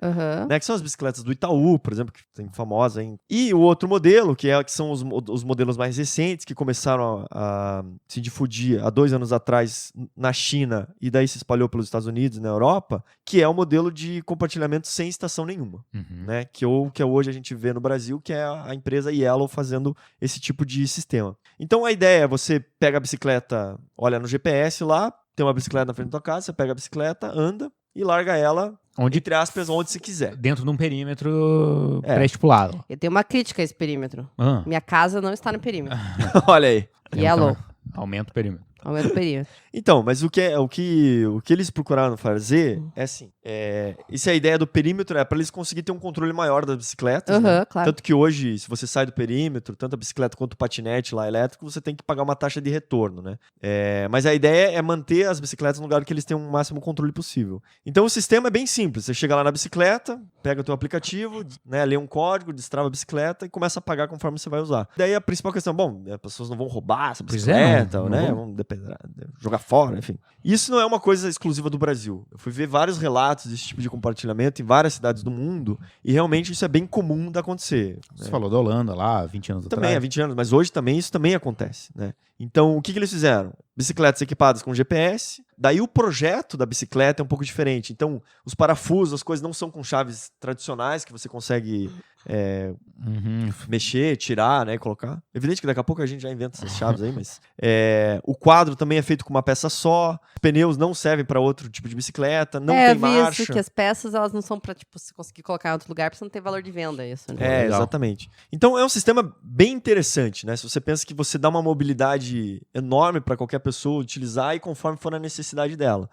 Né? Que são as bicicletas do Itaú, por exemplo, que tem famosa ainda. E o outro modelo, que são os modelos mais recentes, que começaram a se difundir há 2 anos atrás na China e daí se espalhou pelos Estados Unidos e na Europa, que é o modelo de compartilhamento sem estação nenhuma. Né? Que hoje a gente vê no Brasil, que é a empresa Yellow fazendo esse tipo de sistema. Então a ideia é você pega a bicicleta, olha no GPS lá, tem uma bicicleta na frente da tua casa, você pega a bicicleta, anda e larga ela, entre aspas, onde você quiser. Dentro de um perímetro pré-estipulado. Eu tenho uma crítica a esse perímetro. Minha casa não está no perímetro. Olha aí. Yellow. Aumenta o perímetro. Aumenta o perímetro. Então, mas o que eles procuraram fazer é assim, isso é a ideia do perímetro, para eles conseguirem ter um controle maior das bicicletas, né? Claro. Tanto que hoje, se você sai do perímetro, tanto a bicicleta quanto o patinete lá elétrico, você tem que pagar uma taxa de retorno, né? Mas a ideia é manter as bicicletas no lugar que eles tenham o máximo controle possível. Então o sistema é bem simples, você chega lá na bicicleta, pega o teu aplicativo, né, lê um código, destrava a bicicleta e começa a pagar conforme você vai usar. Daí a principal questão, as pessoas não vão roubar essa bicicleta, né? Vão jogar fora, enfim. Isso não é uma coisa exclusiva do Brasil. Eu fui ver vários relatos desse tipo de compartilhamento em várias cidades do mundo e realmente isso é bem comum de acontecer. Você falou da Holanda lá, 20 anos Também, atrás. há 20 anos, mas hoje também isso também acontece, né? Então, o que eles fizeram? Bicicletas equipadas com GPS, daí o projeto da bicicleta é um pouco diferente. Então, os parafusos, as coisas não são com chaves tradicionais que você consegue mexer, tirar, né, e colocar. Evidente que daqui a pouco a gente já inventa essas chaves aí, mas o quadro também é feito com uma peça só, os pneus não servem para outro tipo de bicicleta, não tem marcha. Isso, que as peças elas não são para você conseguir colocar em outro lugar, porque não tem valor de venda isso, né? Exatamente. Então é um sistema bem interessante, né? Se você pensa que você dá uma mobilidade enorme para qualquer pessoa utilizar e conforme for a necessidade dela.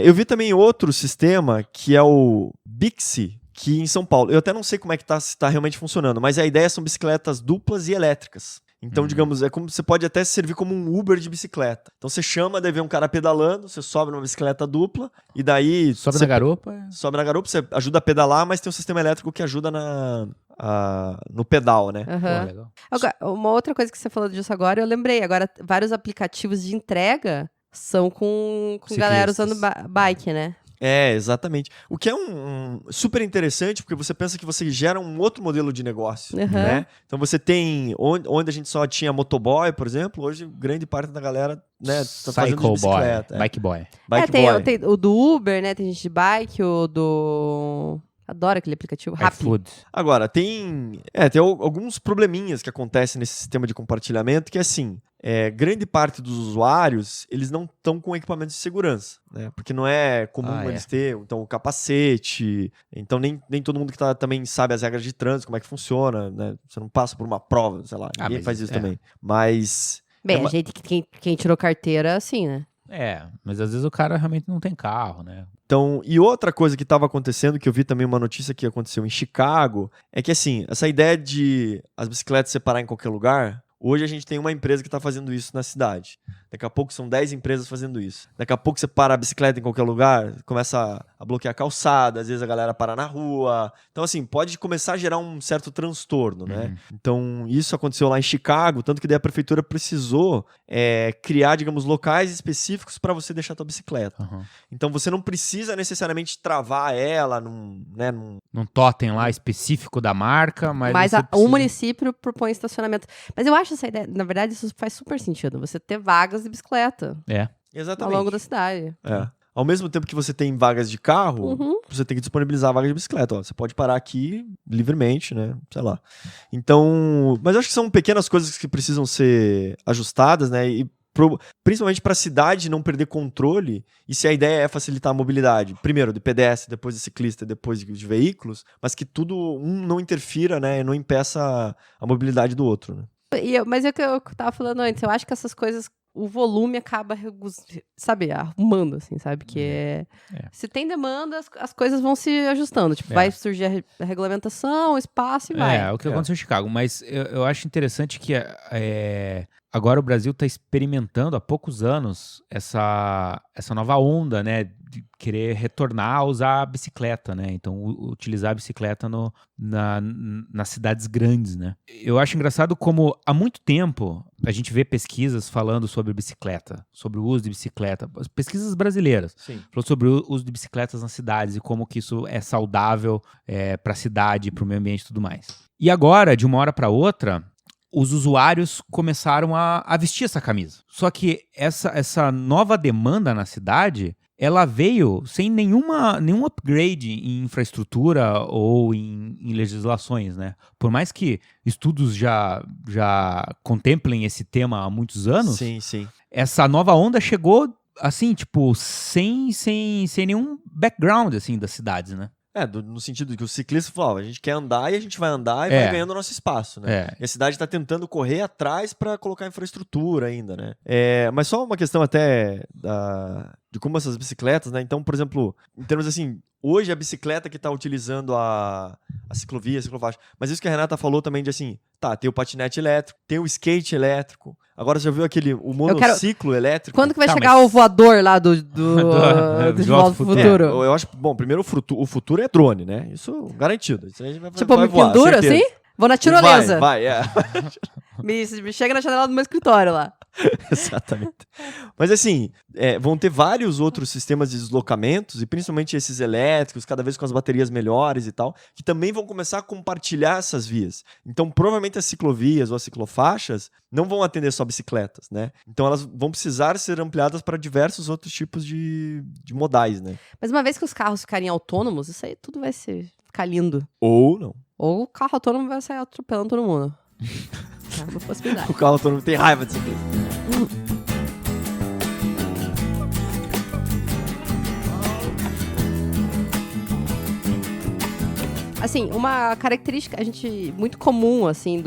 Eu vi também outro sistema que é o Bixi, que em São Paulo. Eu até não sei como é que se tá realmente funcionando, mas a ideia são bicicletas duplas e elétricas. Então, digamos, é como você pode até servir como um Uber de bicicleta. Então você chama, daí vem um cara pedalando, você sobe numa bicicleta dupla e daí... Sobe na garupa? Sobe na garupa, você ajuda a pedalar, mas tem um sistema elétrico que ajuda no pedal, né? Pô, legal. Agora, uma outra coisa que você falou disso agora, eu lembrei. Agora, vários aplicativos de entrega são com galera usando bike, né? Exatamente. O que é super interessante, porque você pensa que você gera um outro modelo de negócio, né? Então você tem, onde a gente só tinha motoboy, por exemplo, hoje grande parte da galera, né, tá fazendo de bicicleta. Bike boy. Tem o do Uber, né? Tem gente de bike, o do... Adoro aquele aplicativo. Rappi. Agora, tem alguns probleminhas que acontecem nesse sistema de compartilhamento, que é assim, grande parte dos usuários, eles não estão com equipamentos de segurança, né? Porque não é comum eles terem, então, o capacete, então nem todo mundo que também sabe as regras de trânsito, como é que funciona, né? Você não passa por uma prova, sei lá, ninguém faz isso também. Mas... Bem, a gente, quem tirou carteira, assim, né? Mas às vezes o cara realmente não tem carro, né? Então, e outra coisa que estava acontecendo, que eu vi também uma notícia que aconteceu em Chicago, é que assim, essa ideia de as bicicletas separar em qualquer lugar, hoje a gente tem uma empresa que está fazendo isso na cidade. Daqui a pouco são 10 empresas fazendo isso. Daqui a pouco você para a bicicleta em qualquer lugar, começa a bloquear a calçada, às vezes a galera para na rua. Então, assim, pode começar a gerar um certo transtorno, né? Então, isso aconteceu lá em Chicago, tanto que daí a prefeitura precisou criar, digamos, locais específicos para você deixar a tua bicicleta. Então, você não precisa necessariamente travar ela num totem lá específico da marca, mas o município propõe estacionamento. Mas eu acho essa ideia, na verdade, isso faz super sentido. Você ter vagas de bicicleta. Exatamente. Ao longo da cidade. Ao mesmo tempo que você tem vagas de carro, você tem que disponibilizar vagas de bicicleta. Você pode parar aqui livremente, né? Sei lá. Então, mas eu acho que são pequenas coisas que precisam ser ajustadas, né? E principalmente para a cidade não perder controle, e se a ideia é facilitar a mobilidade, primeiro de pedestre, depois de ciclista, depois de veículos, mas que tudo não interfira, né? E não impeça a mobilidade do outro, né? Mas é o que eu tava falando antes, eu acho que essas coisas, o volume acaba, sabe, arrumando, assim, sabe? Que se tem demanda, as coisas vão se ajustando. Tipo, vai surgir a regulamentação, o espaço e vai. É o que aconteceu em Chicago. Mas eu acho interessante que agora o Brasil está experimentando há poucos anos essa nova onda, né? De querer retornar a usar a bicicleta, né? Então, utilizar a bicicleta nas cidades grandes, né? Eu acho engraçado como há muito tempo a gente vê pesquisas falando sobre bicicleta, sobre o uso de bicicleta, pesquisas brasileiras. Falou sobre o uso de bicicletas nas cidades e como que isso é saudável para a cidade, para o meio ambiente e tudo mais. E agora, de uma hora para outra, os usuários começaram a vestir essa camisa. Só que essa nova demanda na cidade, ela veio sem nenhum upgrade em infraestrutura ou em legislações, né? Por mais que estudos já contemplem esse tema há muitos anos, essa nova onda chegou assim, tipo, sem nenhum background assim das cidades, né? No sentido de que o ciclista falou, a gente quer andar e a gente vai andar e vai ganhando nosso espaço, né? E a cidade está tentando correr atrás para colocar infraestrutura ainda, né? Mas só uma questão até de como essas bicicletas, né? Então, por exemplo, em termos assim, hoje a bicicleta que está utilizando a ciclovia, a ciclofaixa, mas isso que a Renata falou também de assim, tem o patinete elétrico, tem o skate elétrico, agora você já viu o monociclo elétrico? Quando que vai chegar o voador lá do De Volta pro Futuro? Eu acho, bom, primeiro o futuro é drone, né? Isso garantido. Isso aí vai me voar, pendura certeza. assim? Vou na tirolesa. Vai. Me chega na janela do meu escritório lá. Exatamente. Mas assim, vão ter vários outros sistemas de deslocamentos, e principalmente esses elétricos, cada vez com as baterias melhores e tal, que também vão começar a compartilhar essas vias. Então, provavelmente as ciclovias ou as ciclofaixas não vão atender só bicicletas, né? Então, elas vão precisar ser ampliadas para diversos outros tipos de modais, né? Mas uma vez que os carros ficarem autônomos, isso aí tudo vai ficar lindo. Ou não. Ou o carro autônomo vai sair atropelando todo mundo. É uma possibilidade. O carro autônomo tem raiva de ciclista. Assim, uma característica muito comum, assim,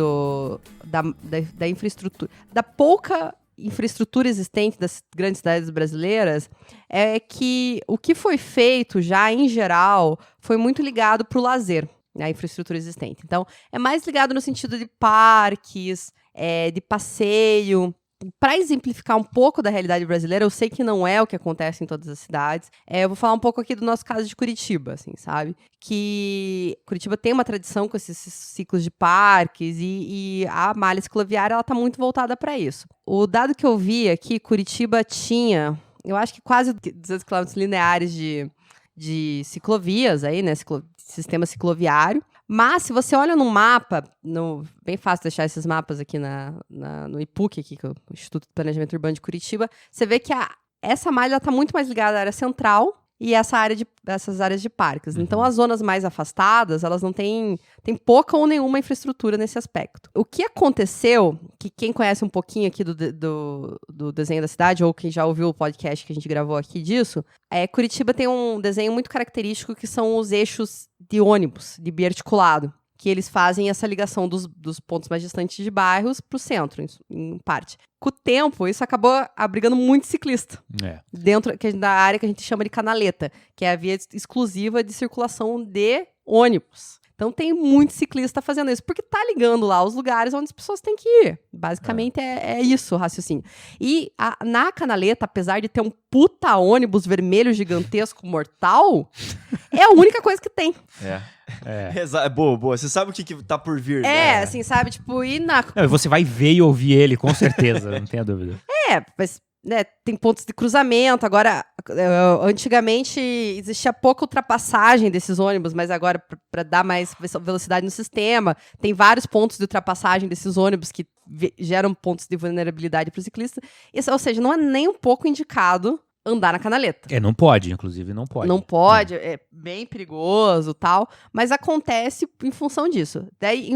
da infraestrutura, da pouca infraestrutura existente das grandes cidades brasileiras, é que o que foi feito já, em geral, foi muito ligado para o lazer, né, a infraestrutura existente. Então, é mais ligado no sentido de parques, de passeio. Para exemplificar um pouco da realidade brasileira, eu sei que não é o que acontece em todas as cidades. Eu vou falar um pouco aqui do nosso caso de Curitiba, assim, sabe? Que Curitiba tem uma tradição com esses ciclos de parques e a malha cicloviária, ela tá muito voltada para isso. O dado que eu vi aqui, Curitiba tinha, eu acho que quase 200 quilômetros lineares de ciclovias aí, né? Sistema cicloviário. Mas, se você olha no mapa, bem fácil deixar esses mapas aqui no IPUC, aqui, que é o Instituto de Planejamento Urbano de Curitiba, você vê que essa malha está muito mais ligada à área central e essas áreas de parques. Então, as zonas mais afastadas, elas não têm pouca ou nenhuma infraestrutura nesse aspecto. O que aconteceu, que quem conhece um pouquinho aqui do desenho da cidade, ou quem já ouviu o podcast que a gente gravou aqui disso, Curitiba tem um desenho muito característico que são os eixos de ônibus, de biarticulado, que eles fazem essa ligação dos pontos mais distantes de bairros para o centro, em parte. Com o tempo, isso acabou abrigando muito ciclista. Dentro da área que a gente chama de canaleta, que é a via exclusiva de circulação de ônibus. Então, tem muito ciclista fazendo isso, porque tá ligando lá os lugares onde as pessoas têm que ir. Basicamente, é isso o raciocínio. E na canaleta, apesar de ter um puta ônibus vermelho gigantesco mortal, é a única coisa que tem. Boa. Você sabe o que tá por vir, né? Assim, sabe? Tipo, você vai ver e ouvir ele, com certeza, não tenha dúvida. Mas... né, tem pontos de cruzamento. Agora, antigamente existia pouca ultrapassagem desses ônibus, mas agora, para dar mais velocidade no sistema, tem vários pontos de ultrapassagem desses ônibus que geram pontos de vulnerabilidade para o ciclista. Ou seja, não é nem um pouco indicado andar na canaleta. Não pode, inclusive, não pode. Não pode, é bem perigoso e tal, mas acontece em função disso. Daí, em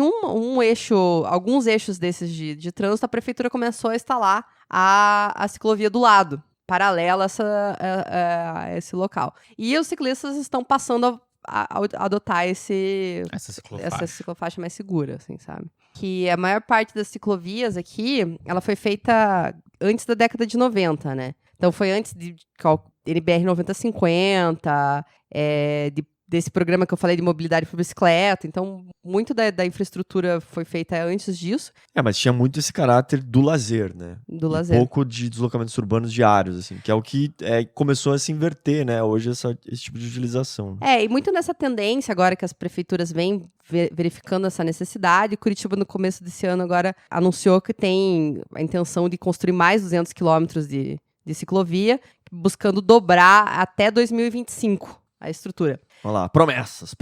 alguns eixos desses de trânsito, a prefeitura começou a instalar a ciclovia do lado, paralela a esse local. E os ciclistas estão passando a adotar essa ciclofaixa mais segura, assim, sabe? Que a maior parte das ciclovias aqui, ela foi feita antes da década de 90, né? Então, foi antes de NBR 9050, desse programa que eu falei de mobilidade por bicicleta. Então, muito da infraestrutura foi feita antes disso. Mas tinha muito esse caráter do lazer, né? Lazer. Pouco de deslocamentos urbanos diários, assim, que é o que começou a se inverter, né? Hoje, esse tipo de utilização. E muito nessa tendência agora que as prefeituras vêm verificando essa necessidade. Curitiba, no começo desse ano, agora anunciou que tem a intenção de construir mais 200 quilômetros de ciclovia, buscando dobrar até 2025 a estrutura. Olha lá, promessas.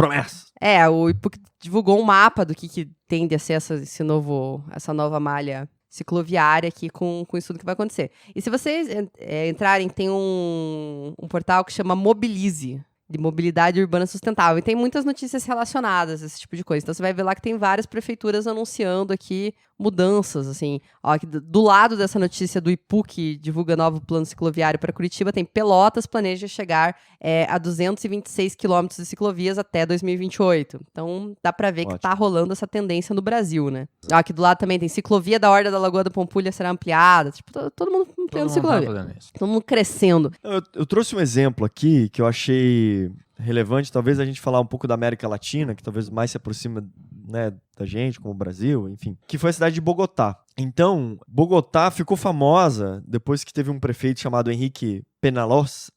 O IPUC divulgou um mapa do que tende a ser essa nova malha cicloviária aqui com isso tudo que vai acontecer. E se vocês entrarem, tem um portal que chama Mobilize, de mobilidade urbana sustentável. E tem muitas notícias relacionadas a esse tipo de coisa. Então, você vai ver lá que tem várias prefeituras anunciando aqui mudanças, assim. Ó, aqui do lado dessa notícia do IPU, que divulga novo plano cicloviário para Curitiba, tem Pelotas planeja chegar a 226 quilômetros de ciclovias até 2028. Então, dá para ver que tá rolando essa tendência no Brasil, né? Ó, aqui do lado também tem ciclovia da Horda da Lagoa da Pampulha será ampliada. Tipo, todo mundo ampliando ciclovia. Todo mundo crescendo. Eu trouxe um exemplo aqui que eu achei relevante, talvez a gente falar um pouco da América Latina, que talvez mais se aproxima, né, da gente, como o Brasil, enfim, que foi a cidade de Bogotá. Então, Bogotá ficou famosa depois que teve um prefeito chamado Henrique Peñalosa,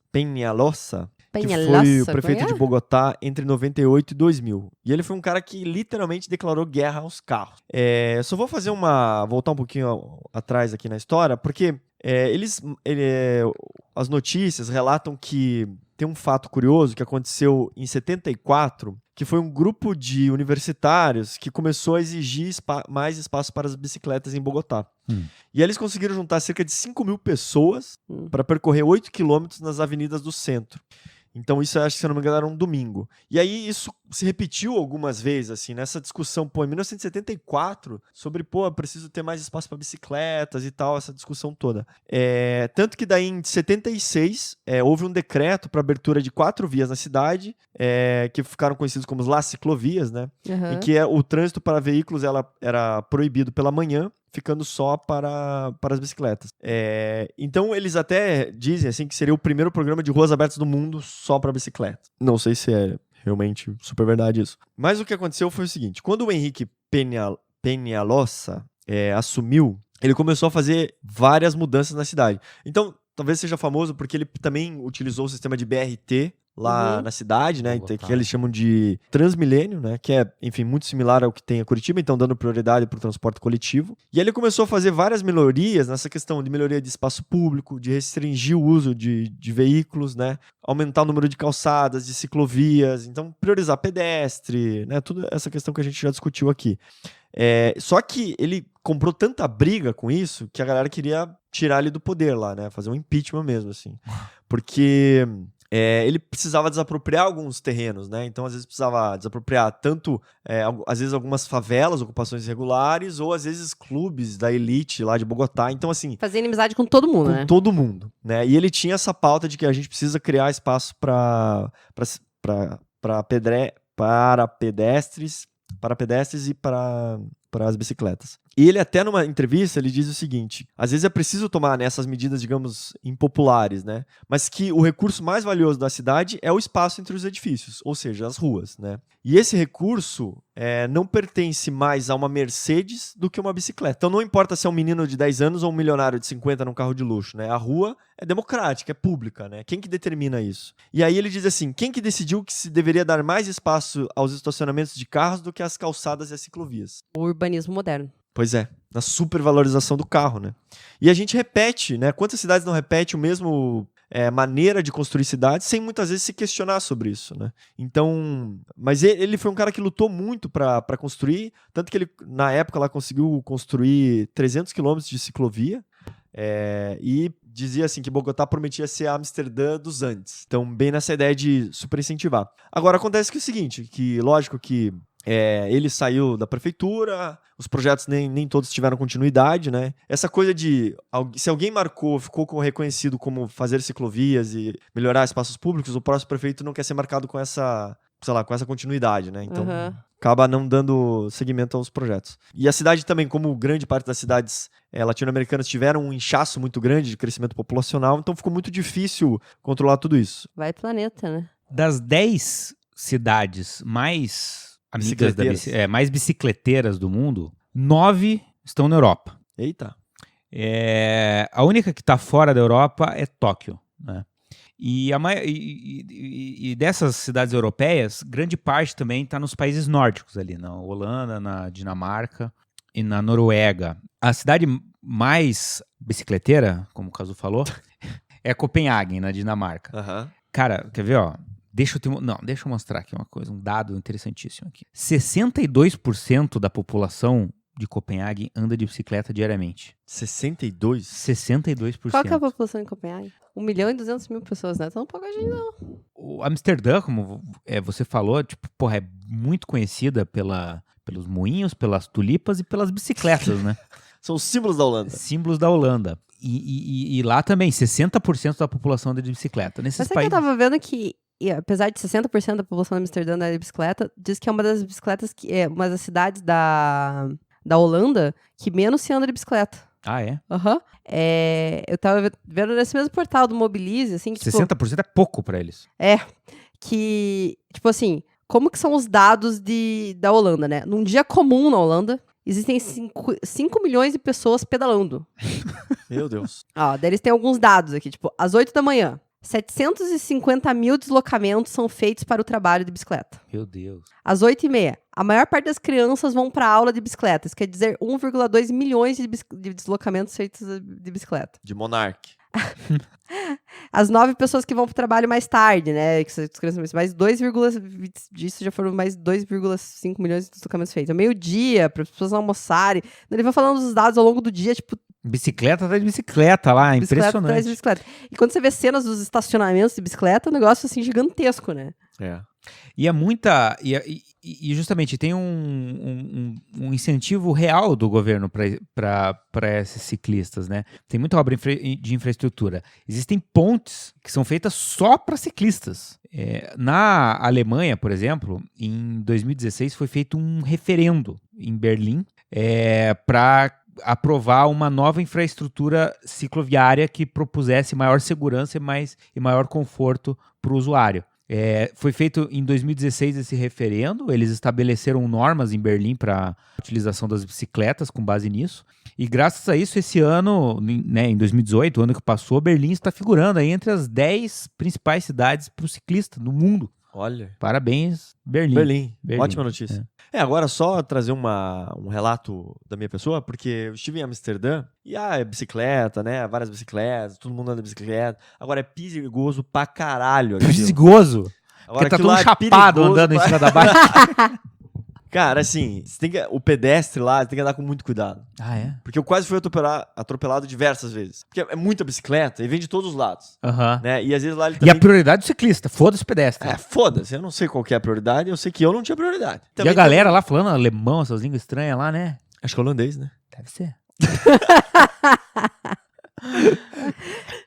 que foi o prefeito de Bogotá entre 98 e 2000. E ele foi um cara que literalmente declarou guerra aos carros. Só vou voltar um pouquinho atrás aqui na história, porque as notícias relatam que tem um fato curioso que aconteceu em 74, que foi um grupo de universitários que começou a exigir mais espaço para as bicicletas em Bogotá. E aí eles conseguiram juntar cerca de 5 mil pessoas para percorrer 8 quilômetros nas avenidas do centro. Então isso, acho que, se eu não me engano, era um domingo. E aí isso se repetiu algumas vezes, assim, nessa discussão, em 1974, sobre, preciso ter mais espaço para bicicletas e tal, essa discussão toda. Tanto que daí, em 76, houve um decreto para abertura de 4 vias na cidade, que ficaram conhecidos como las ciclovias, né? Uhum. Em que o trânsito para veículos era proibido pela manhã, ficando só para as bicicletas. Então, eles até dizem assim, que seria o primeiro programa de ruas abertas do mundo só para bicicleta. Não sei se é realmente super verdade isso. Mas o que aconteceu foi o seguinte: quando o Henrique Peñalosa assumiu, ele começou a fazer várias mudanças na cidade. Então, talvez seja famoso porque ele também utilizou o sistema de BRT lá na cidade, né? Que eles chamam de Transmilênio, né? Que é, enfim, muito similar ao que tem a Curitiba, então dando prioridade para o transporte coletivo. E aí ele começou a fazer várias melhorias nessa questão de melhoria de espaço público, de restringir o uso de veículos, né? Aumentar o número de calçadas, de ciclovias, então priorizar pedestre, né? Toda essa questão que a gente já discutiu aqui. Só que ele comprou tanta briga com isso que a galera queria tirar ele do poder lá, né? Fazer um impeachment mesmo, assim. Porque ele precisava desapropriar alguns terrenos, né? Então, às vezes, precisava desapropriar tanto, às vezes, algumas favelas, ocupações irregulares, ou às vezes clubes da elite lá de Bogotá. Então, assim, fazer inimizade com todo mundo, né? Com todo mundo, né? E ele tinha essa pauta de que a gente precisa criar espaço para pedestres e para as bicicletas. E ele até numa entrevista, ele diz o seguinte: às vezes é preciso tomar nessas medidas, digamos, impopulares, né? Mas que o recurso mais valioso da cidade é o espaço entre os edifícios, ou seja, as ruas, né? E esse recurso não pertence mais a uma Mercedes do que uma bicicleta. Então não importa se é um menino de 10 anos ou um milionário de 50 num carro de luxo, né? A rua é democrática, é pública, né? Quem que determina isso? E aí ele diz assim: quem que decidiu que se deveria dar mais espaço aos estacionamentos de carros do que às calçadas e às ciclovias? O urbanismo moderno. Pois é, na supervalorização do carro, né? E a gente repete, né? Quantas cidades não repetem o mesmo maneira de construir cidades sem muitas vezes se questionar sobre isso, né? Então, mas ele foi um cara que lutou muito para construir, tanto que ele, na época, lá conseguiu construir 300 quilômetros de ciclovia, e dizia assim que Bogotá prometia ser a Amsterdã dos Andes. Então, bem nessa ideia de super incentivar. Agora, acontece que é o seguinte, que lógico que ele saiu da prefeitura, os projetos nem todos tiveram continuidade, né? Essa coisa de, se alguém ficou reconhecido como fazer ciclovias e melhorar espaços públicos, o próximo prefeito não quer ser marcado com essa, sei lá, com essa continuidade, né? Então, acaba não dando seguimento aos projetos. E a cidade também, como grande parte das cidades latino-americanas tiveram um inchaço muito grande de crescimento populacional, então ficou muito difícil controlar tudo isso. Vai planeta, né? Das 10 cidades mais amigas mais bicicleteiras do mundo, 9 estão na Europa. Eita. A única que está fora da Europa é Tóquio, né? E dessas cidades europeias, grande parte também está nos países nórdicos ali, na Holanda, na Dinamarca e na Noruega. A cidade mais bicicleteira, como o Cazu falou, é Copenhague, na Dinamarca. Uhum. Cara, quer ver, ó? Deixa eu mostrar aqui uma coisa, um dado interessantíssimo aqui. 62% da população de Copenhague anda de bicicleta diariamente. 62? 62%. Qual que é a população em Copenhague? 1.200.000 pessoas, né? Então não pouca gente, não. O Amsterdã, como você falou, tipo, é muito conhecida pela pelos moinhos, pelas tulipas e pelas bicicletas, né? São os símbolos da Holanda. Símbolos da Holanda. E lá também, 60% da população anda de bicicleta. Nesses Mas sabe que países... eu tava vendo que, apesar de 60% da população de Amsterdã andar de bicicleta, diz que é uma das bicicletas que é uma das cidades da Holanda que menos se anda de bicicleta. Ah, é? Aham. Eu tava vendo nesse mesmo portal do Mobilize, assim, que, tipo, 60% é pouco pra eles. que, tipo assim, como que são os dados da Holanda, né? Num dia comum na Holanda, existem 5 milhões de pessoas pedalando. Meu Deus. Ó, daí eles têm alguns dados aqui, tipo, às 8 da manhã, 750 mil deslocamentos são feitos para o trabalho de bicicleta. Meu Deus. Às 8h30, a maior parte das crianças vão para a aula de bicicleta. Isso quer dizer 1,2 milhões de deslocamentos feitos de bicicleta. De Monark. As 9 pessoas que vão para o trabalho mais tarde, né? Que são as crianças, mais 2, disso já foram mais 2,5 milhões de deslocamentos feitos. Ao meio-dia, para as pessoas almoçarem. Ele vai falando dos dados ao longo do dia, tipo, Bicicleta atrás de bicicleta lá, bicicleta atrás impressionante. de bicicleta. E quando você vê cenas dos estacionamentos de bicicleta, é um negócio assim gigantesco, né? É. E é muita. E justamente tem um incentivo real do governo para esses ciclistas, né? Tem muita obra de infraestrutura. Existem pontes que são feitas só para ciclistas. Na Alemanha, por exemplo, em 2016 foi feito um referendo em Berlim para aprovar uma nova infraestrutura cicloviária que propusesse maior segurança e maior conforto para o usuário. Foi feito em 2016 esse referendo, eles estabeleceram normas em Berlim para a utilização das bicicletas com base nisso, e graças a isso esse ano, né, em 2018, o ano que passou, Berlim está figurando aí entre as 10 principais cidades para o ciclista do mundo. Olha. Parabéns, Berlim. Ótima notícia. Agora só trazer um relato da minha pessoa, porque eu estive em Amsterdã e é bicicleta, né? Várias bicicletas, todo mundo anda de bicicleta. Agora é perigoso pra caralho. Perigoso. Agora Porque tá aquilo todo lá é chapado perigoso andando em pra- cima da bike. Cara, assim, o pedestre lá tem que andar com muito cuidado. Ah, é? Porque eu quase fui atropelado diversas vezes. Porque é muita bicicleta e vem de todos os lados, Aham. né? E às vezes lá ele E também... a prioridade do ciclista, foda-se o pedestre. Foda-se, eu não sei qual que é a prioridade, eu sei que eu não tinha prioridade. E Também a galera lá falando alemão, essas línguas estranhas lá, né? Acho que é holandês, né? Deve ser.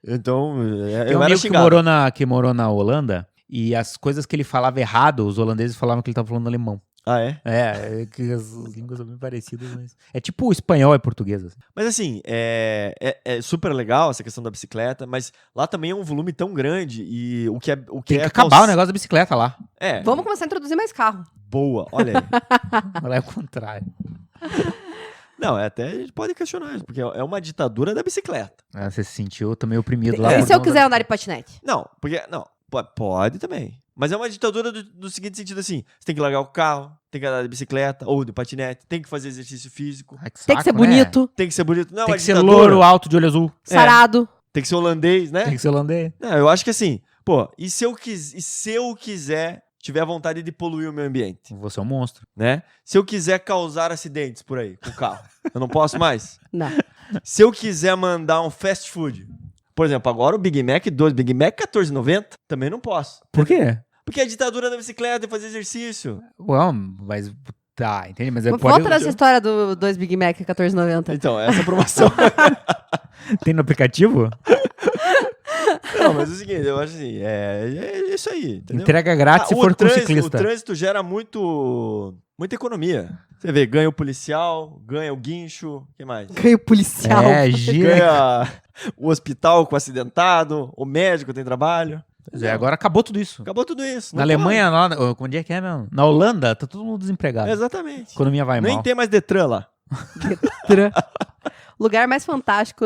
Então, Tem eu um era amigo xingado. que morou na Holanda e as coisas que ele falava errado, os holandeses falavam que ele tava falando alemão. Ah, é? Que as línguas são bem parecidas, mas... É tipo o espanhol é português. Assim. Mas assim, é super legal essa questão da bicicleta, mas lá também é um volume tão grande e o que é... Tem que acabar o negócio da bicicleta lá. Vamos começar a introduzir mais carro. Boa, olha aí. Lá é o contrário. Não, até a gente pode questionar isso, porque é uma ditadura da bicicleta. Você se sentiu também oprimido lá. E por se eu conta quiser da- andar de patinete? Não, porque... Não, pode também. Mas é uma ditadura do seguinte sentido assim, você tem que largar o carro, tem que andar de bicicleta ou de patinete, tem que fazer exercício físico, Ai, que Tem que saco, ser né? bonito, tem que ser bonito. Não, Tem a que ser ditadura louro, alto, de olho azul. sarado. tem que ser holandês, né? Tem que ser holandês. Não, eu acho que assim, pô, e se eu quiser, tiver vontade de poluir o meio ambiente, Você é um monstro. né? Se eu quiser causar acidentes por aí, com o carro, eu não posso mais? Não. Se eu quiser mandar um fast food, por exemplo, agora o Big Mac, Big Mac R$14,90, também não posso. Por quê? Porque é a ditadura da bicicleta e fazer exercício. Bom, mas... Tá, entende? Mas Volta pode... nessa história do 2 Big Mac a R$14,90. Então, essa promoção. Tem no aplicativo? Não, mas é o seguinte, eu acho assim, é isso aí, entendeu? Entrega grátis se o for com trânsito, ciclista. O trânsito gera muita economia. Você vê, ganha o policial, ganha o guincho, o que mais? Ganho policial. Gira. Ganha o hospital com o acidentado, o médico tem trabalho. Agora acabou tudo isso. Acabou tudo isso. Na não Alemanha, lá, onde é que é mesmo? Na Holanda, tá todo mundo desempregado. pode. Exatamente. A economia vai Nem mal. tem mais Detran lá. Lugar mais fantástico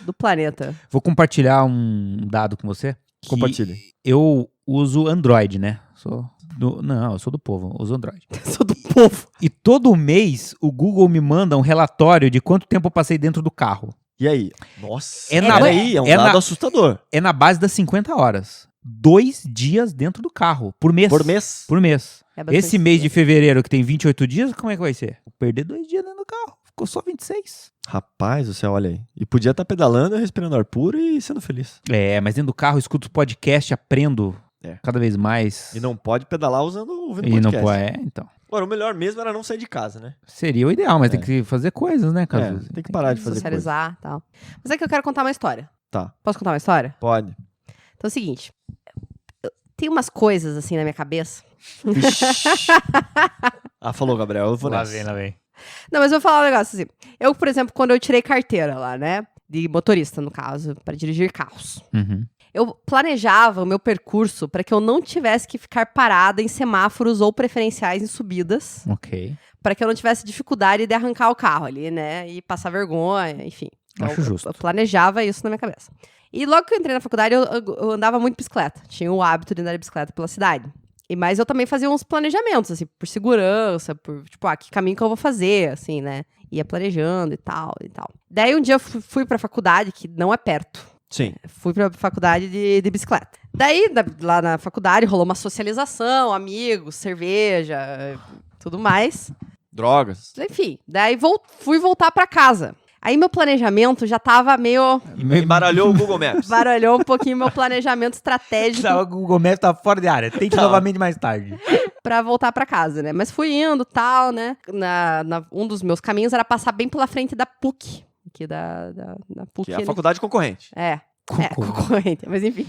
do planeta. Vou compartilhar um dado com você. que Compartilhe. Eu uso Android, né? Eu sou do povo, uso Android. Sou do povo. E todo mês o Google me manda um relatório de quanto tempo eu passei dentro do carro. E aí? Nossa, É na- peraí, é um é dado na- assustador. É na base das 50 horas. 2 dias dentro do carro, por mês. Por mês? Por mês. É bastante Esse mês de tempo. fevereiro, que tem 28 dias, como é que vai ser? Vou perder 2 dias dentro do carro. Ficou só 26. Rapaz, você olha aí. E podia estar pedalando, respirando ar puro e sendo feliz. Mas dentro do carro eu escuto podcast, aprendo É. cada vez mais. E não pode pedalar ouvindo E não podcast. pode, então. Agora, o melhor mesmo era não sair de casa, né? Seria o ideal, mas tem que fazer coisas, né, Cazu? Tem que parar de fazer coisa. Socializar e tal. Mas é que eu quero contar uma história. Tá, Posso contar uma história? pode. Então é o seguinte. Tem umas coisas assim na minha cabeça. Falou, Gabriel, eu vou Lá nessa. vem, lá vem. Não, mas eu vou falar um negócio assim. Eu, por exemplo, quando eu tirei carteira lá, né? De motorista, no caso, para dirigir carros. Uhum. Eu planejava o meu percurso para que eu não tivesse que ficar parada em semáforos ou preferenciais em subidas, Ok. para que eu não tivesse dificuldade de arrancar o carro ali, né? E passar vergonha, enfim. Então, Acho justo. Eu planejava isso na minha cabeça. E logo que eu entrei na faculdade, eu andava muito de bicicleta. Tinha o hábito de andar de bicicleta pela cidade. Mas eu também fazia uns planejamentos, assim, por segurança, por, tipo, que caminho que eu vou fazer, assim, né? Ia planejando e tal, e tal. Daí um dia eu fui pra faculdade, que não é perto. Sim. Fui pra faculdade de bicicleta. Daí, lá na faculdade, rolou uma socialização, amigos, cerveja, tudo mais. Drogas. Enfim, daí fui voltar pra casa. Aí meu planejamento já tava meio... Embaralhou o Google Maps. Baralhou um pouquinho meu planejamento estratégico O Google Maps tá fora de área. Tente novamente mais tarde. pra voltar pra casa, né? Mas fui indo, tal, né? Um dos meus caminhos era passar bem pela frente da PUC. Aqui da PUC. Que é a ali. faculdade concorrente. Concorrente, mas enfim.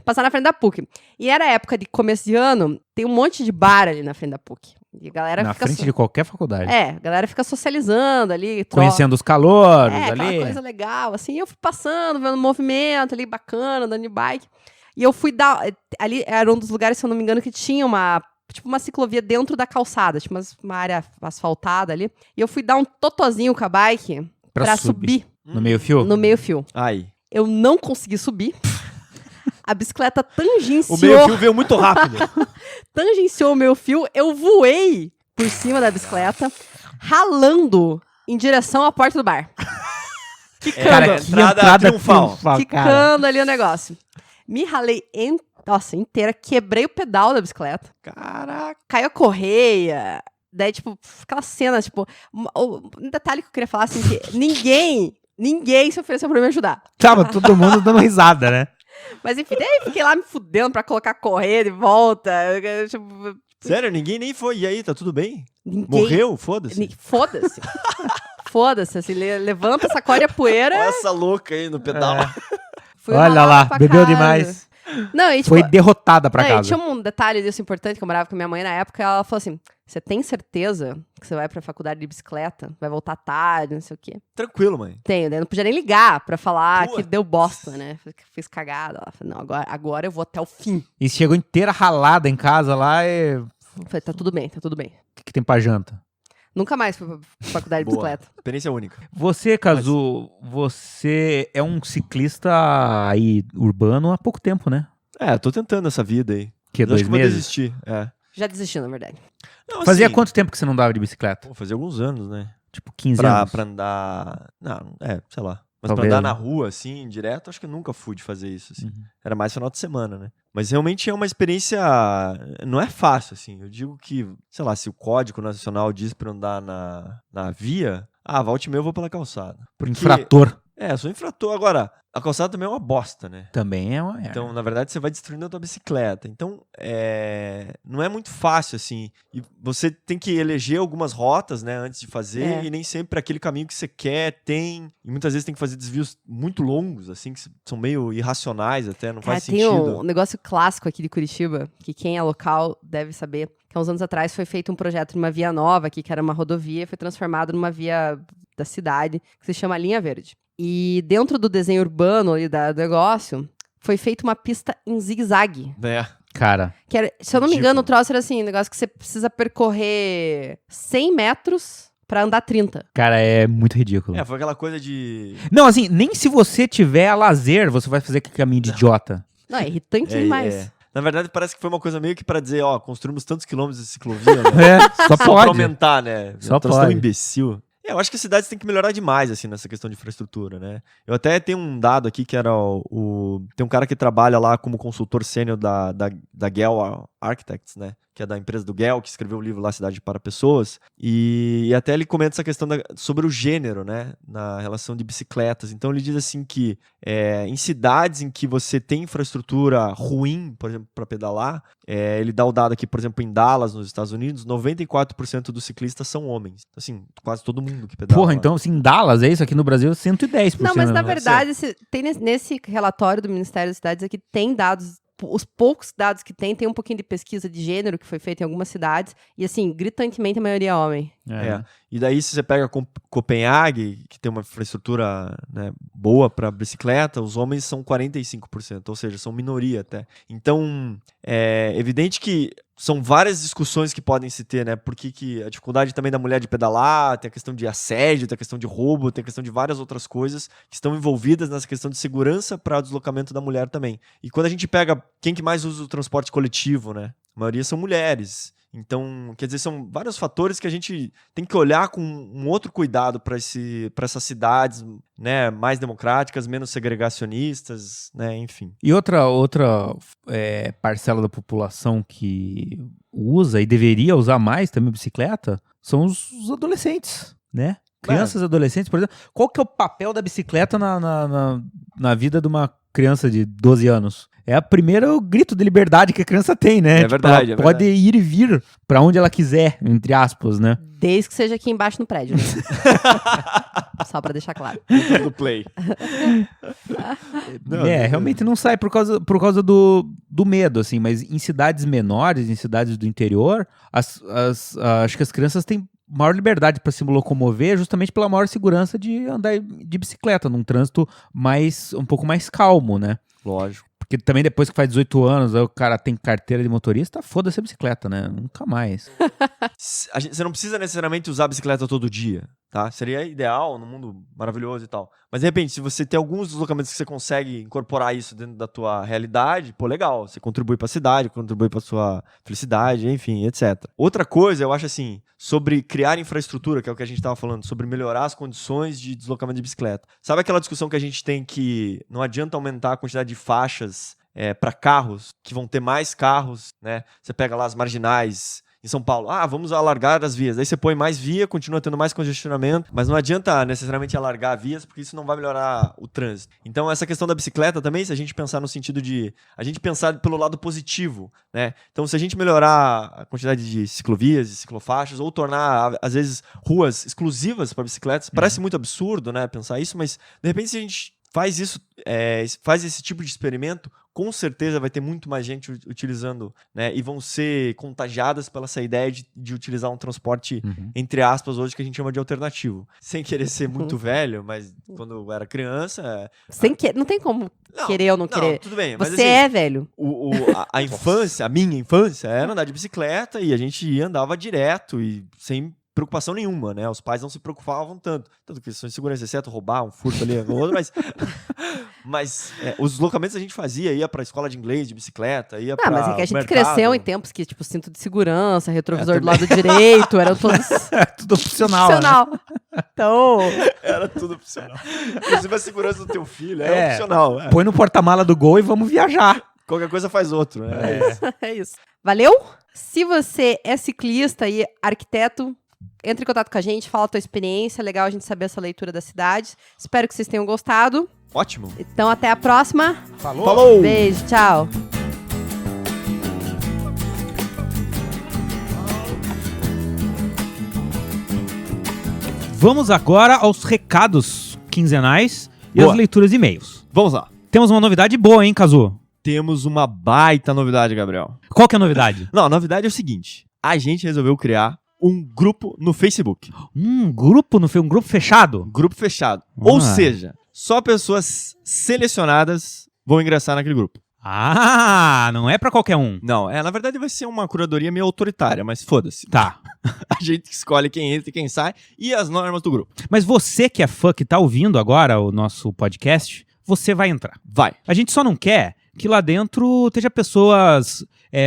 Passar na frente da PUC. E era época de começo de ano, tem um monte de bar ali na frente da PUC. E a galera Na fica... frente de qualquer faculdade. a galera fica socializando ali. Conhecendo os calouros aquela ali. coisa legal, assim. Eu fui passando, vendo o movimento ali, bacana, andando de bike. E eu fui dar... Ali era um dos lugares, se eu não me engano, que tinha uma ciclovia dentro da calçada. Tinha uma área asfaltada ali. E eu fui dar um totozinho com a bike pra subir No meio-fio? no meio-fio. Aí. Eu não consegui subir. A bicicleta tangenciou... O meio-fio veio muito rápido. tangenciou o meu fio, eu voei por cima da bicicleta, ralando em direção à porta do bar. Cara, que entrada triunfal, cara. Quicando ali o negócio. Me ralei inteira, quebrei o pedal da bicicleta. Caraca. Caiu a correia. Daí, tipo, aquela cena, tipo... Um detalhe que eu queria falar, assim, que ninguém se ofereceu pra me ajudar. Tava todo mundo dando risada, né? Mas enfim, daí fiquei lá me fudendo pra colocar a correia de volta. Tipo, Sério, ninguém nem foi. E aí, tá tudo bem? ninguém... Morreu? Foda-se. Foda-se. Foda-se, assim, levanta, sacode a poeira. Olha essa louca aí no pedal. Fui Olha ralar lá, pra bebeu casa. demais. Não, e, tipo, Foi derrotada pra não, e casa. tinha um detalhe disso importante, que eu morava com minha mãe na época, ela falou assim, você tem certeza que você vai pra faculdade de bicicleta? Vai voltar tarde, não sei o quê. Tranquilo, mãe. Tenho, daí não podia nem ligar pra falar Putz. que deu bosta, né? Fiz cagada. Ela falou, não, agora eu vou até o fim. E chegou inteira ralada em casa lá e... Eu falei, tá tudo bem, tá tudo bem. O que tem pra janta? Nunca mais fui pra faculdade de Boa. bicicleta. Experiência única. Você, Cazu, você é um ciclista aí urbano há pouco tempo, né? Eu tô tentando essa vida aí. Que Mas acho 2 que vou meses? desistir. Já desisti, na verdade. Não, Fazia assim, quanto tempo que você não dava de bicicleta? Pô, fazia alguns anos, né? Tipo 15 Pra anos? andar... Não, sei lá. Mas Talvez, pra andar né? na rua, assim, direto, acho que eu nunca fui de fazer isso, assim. Uhum. Era mais final de semana, né? Mas realmente é uma experiência... Não é fácil, assim. Eu digo que, sei lá, se o Código Nacional diz pra eu andar na via... volta e meia eu vou pela calçada. Porque... Infrator. Eu sou infrator. Agora, a calçada também é uma bosta, né? Também é uma merda. Então, na verdade, você vai destruindo a tua bicicleta. Então, não é muito fácil, assim. E você tem que eleger algumas rotas, né, antes de fazer. E nem sempre aquele caminho que você quer tem. E muitas vezes tem que fazer desvios muito longos, assim, que são meio irracionais até, não faz Tem sentido. um negócio clássico aqui de Curitiba, que quem é local deve saber, que há uns anos atrás foi feito um projeto numa via nova aqui, que era uma rodovia, e foi transformado numa via da cidade, que se chama Linha Verde. E dentro do desenho urbano ali do negócio, foi feita uma pista em zigue-zague. Cara, Que era, se eu não me Ridículo. engano, o troço era assim, um negócio que você precisa percorrer 100 metros pra andar 30. cara, é muito ridículo. Foi aquela coisa de... Não, assim, nem se você tiver a lazer, você vai fazer aquele caminho de idiota. Não, é irritante demais. Na verdade, parece que foi uma coisa meio que pra dizer, construímos tantos quilômetros de ciclovia, né? Só Só pra pode. aumentar, né? Só Troço pode. tão imbecil. Eu acho que as cidades têm que melhorar demais, assim, nessa questão de infraestrutura, né? Eu até tenho um dado aqui que era tem um cara que trabalha lá como consultor sênior da Gale Architects, né? que é da empresa do Gell, que escreveu o livro lá, Cidade para Pessoas, e até ele comenta essa questão sobre o gênero, né, na relação de bicicletas. Então ele diz assim que em cidades em que você tem infraestrutura ruim, por exemplo, para pedalar, ele dá o dado aqui, por exemplo, em Dallas, nos Estados Unidos, 94% dos ciclistas são homens. Assim, quase todo mundo que pedala. Porra, lá. então assim, em Dallas, é isso? Aqui no Brasil, 110%. Não, mas na né? verdade, tem nesse relatório do Ministério das Cidades aqui, tem dados, os poucos dados que tem um pouquinho de pesquisa de gênero que foi feita em algumas cidades, e assim, gritantemente a maioria é homem. E daí, se você pega Copenhague, que tem uma infraestrutura, né, boa para bicicleta, os homens são 45%, ou seja, são minoria até. Então, é evidente que são várias discussões que podem se ter, né? Porque que a dificuldade também da mulher de pedalar, tem a questão de assédio, tem a questão de roubo, tem a questão de várias outras coisas que estão envolvidas nessa questão de segurança para o deslocamento da mulher também. E quando a gente pega quem que mais usa o transporte coletivo, né? A maioria são mulheres. Então, quer dizer, são vários fatores que a gente tem que olhar com um outro cuidado para essas cidades, né, mais democráticas, menos segregacionistas, né, enfim. E outra parcela da população que usa e deveria usar mais também bicicleta são os adolescentes, né? Crianças e adolescentes, por exemplo. Qual que é o papel da bicicleta na vida de uma criança de 12 anos? É o primeiro grito de liberdade que a criança tem, né? É verdade, ela pode ir e vir pra onde ela quiser, entre aspas, né? Desde que seja aqui embaixo no prédio, né? Só pra deixar claro. Do play. Realmente não sai por causa do medo, assim, mas em cidades menores, em cidades do interior, acho que as crianças têm maior liberdade para se locomover justamente pela maior segurança de andar de bicicleta, num trânsito um pouco mais calmo, né? Lógico. Porque também depois que faz 18 anos, aí o cara tem carteira de motorista, foda-se a bicicleta, né? Nunca mais. Você não precisa necessariamente usar a bicicleta todo dia, tá? Seria ideal, num mundo maravilhoso e tal. Mas, de repente, se você tem alguns deslocamentos que você consegue incorporar isso dentro da tua realidade, pô, legal. Você contribui pra cidade, contribui pra sua felicidade, enfim, etc. Outra coisa, eu acho assim, sobre criar infraestrutura, que é o que a gente tava falando, sobre melhorar as condições de deslocamento de bicicleta. Sabe aquela discussão que a gente tem que não adianta aumentar a quantidade de faixas para carros, que vão ter mais carros, né? Você pega lá as marginais em São Paulo, vamos alargar as vias. Daí você põe mais via, continua tendo mais congestionamento, mas não adianta necessariamente alargar vias, porque isso não vai melhorar o trânsito. Então, essa questão da bicicleta também, se a gente pensar no sentido de a gente pensar pelo lado positivo, né? Então, se a gente melhorar a quantidade de ciclovias e ciclofaixas, ou tornar, às vezes, ruas exclusivas para bicicletas, parece muito absurdo, né, pensar isso, mas, de repente, se a gente faz isso, faz esse tipo de experimento, com certeza vai ter muito mais gente utilizando, né? E vão ser contagiadas pela essa ideia de utilizar um transporte, entre aspas, hoje que a gente chama de alternativo. Sem querer ser muito velho, mas quando eu era criança... Não tem como querer ou não querer. Tudo bem, mas assim, você é velho. A infância, a minha infância, era andar de bicicleta e a gente andava direto e sem preocupação nenhuma, né? Os pais não se preocupavam tanto questão de segurança, exceto roubar um furto ali ou outro, mas os deslocamentos a gente fazia, ia pra escola de inglês de bicicleta, ia pra mas é que a gente mercado. cresceu em tempos que, tipo, cinto de segurança, retrovisor do lado direito, eram todos tudo opcional. Né? Então... Era tudo opcional. Inclusive a segurança do teu filho é opcional. Põe no porta-mala do Gol e vamos viajar. Qualquer coisa faz outro, né? É isso. Valeu? Se você é ciclista e arquiteto, entre em contato com a gente, fala a tua experiência, é legal a gente saber essa leitura da cidade. Espero que vocês tenham gostado. Ótimo. Então, até a próxima. Falou! Beijo, tchau. Vamos agora aos recados quinzenais e Boa. as leituras de e-mails. Vamos lá. Temos uma novidade boa, hein, Cazu? Temos uma baita novidade, Gabriel. Qual que é a novidade? Não, a novidade é o seguinte. A gente resolveu criar um grupo no Facebook. Um grupo fechado? Grupo fechado. Ou seja, só pessoas selecionadas vão ingressar naquele grupo. Não é pra qualquer um. Não, na verdade vai ser uma curadoria meio autoritária, mas foda-se. Tá. A gente escolhe quem entra e quem sai e as normas do grupo. Mas você que é fã, que tá ouvindo agora o nosso podcast, você vai entrar. Vai. A gente só não quer que lá dentro esteja pessoas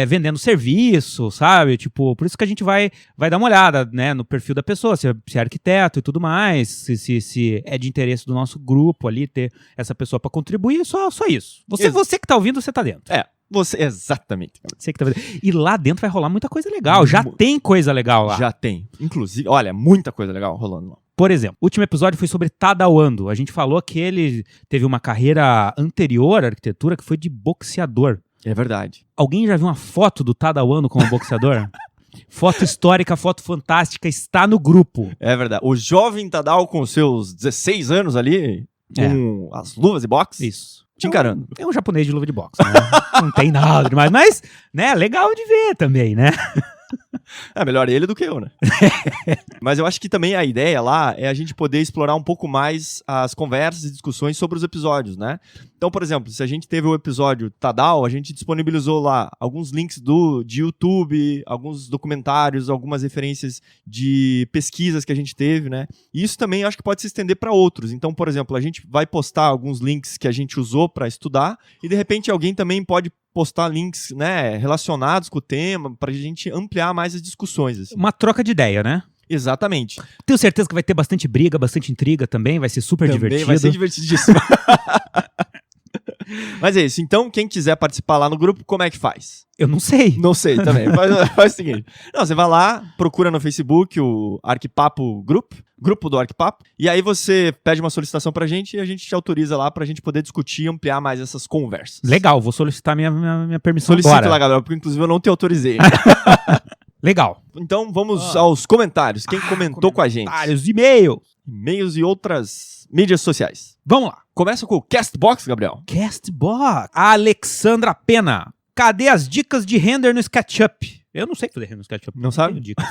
vendendo serviço, sabe? Tipo, por isso que a gente vai dar uma olhada, né, no perfil da pessoa, se é arquiteto e tudo mais, se é de interesse do nosso grupo ali ter essa pessoa para contribuir, só isso. Você que tá ouvindo, você tá dentro. Você, exatamente. Você que tá fazendo. E lá dentro vai rolar muita coisa legal. Já tem coisa legal lá. Já tem. Inclusive, olha, muita coisa legal rolando lá. Por exemplo, o último episódio foi sobre Tadao Ando. A gente falou que ele teve uma carreira anterior à arquitetura que foi de boxeador. É verdade. Alguém já viu uma foto do Tadao Ando como boxeador? Foto histórica, foto fantástica, está no grupo. É verdade. O jovem Tadao com seus 16 anos ali, com as luvas de boxe, Isso. te encarando. É um japonês de luva de boxe, né? Não tem nada demais, mas, né, legal de ver também, né? É melhor ele do que eu, né? Mas eu acho que também a ideia lá é a gente poder explorar um pouco mais as conversas e discussões sobre os episódios, né? Então, por exemplo, se a gente teve o episódio Tadao, a gente disponibilizou lá alguns links de YouTube, alguns documentários, algumas referências de pesquisas que a gente teve, né? E isso também acho que pode se estender para outros. Então, por exemplo, a gente vai postar alguns links que a gente usou para estudar e, de repente, alguém também pode postar links, né, relacionados com o tema, pra gente ampliar mais as discussões. Assim. Uma troca de ideia, né? Exatamente. Tenho certeza que vai ter bastante briga, bastante intriga também, vai ser super Também divertido. vai ser divertidíssimo. Mas é isso. Então, quem quiser participar lá no grupo, como é que faz? Eu não sei. Não sei também. Faz o seguinte. Não, você vai lá, procura no Facebook o Arquipapo grupo do Arquipapo, e aí você pede uma solicitação pra gente e a gente te autoriza lá pra gente poder discutir e ampliar mais essas conversas. Legal, vou solicitar minha permissão Solicita agora. lá, galera, porque inclusive eu não te autorizei. Legal. Então vamos aos comentários. Quem comentou com a gente? Comentários, e-mail. E-mails e outras mídias sociais. Vamos lá. Começa com o Castbox, Gabriel. Castbox. Alexandra Pena. Cadê as dicas de render no SketchUp? Eu não sei fazer render no SketchUp. Não sabe? tenho dicas.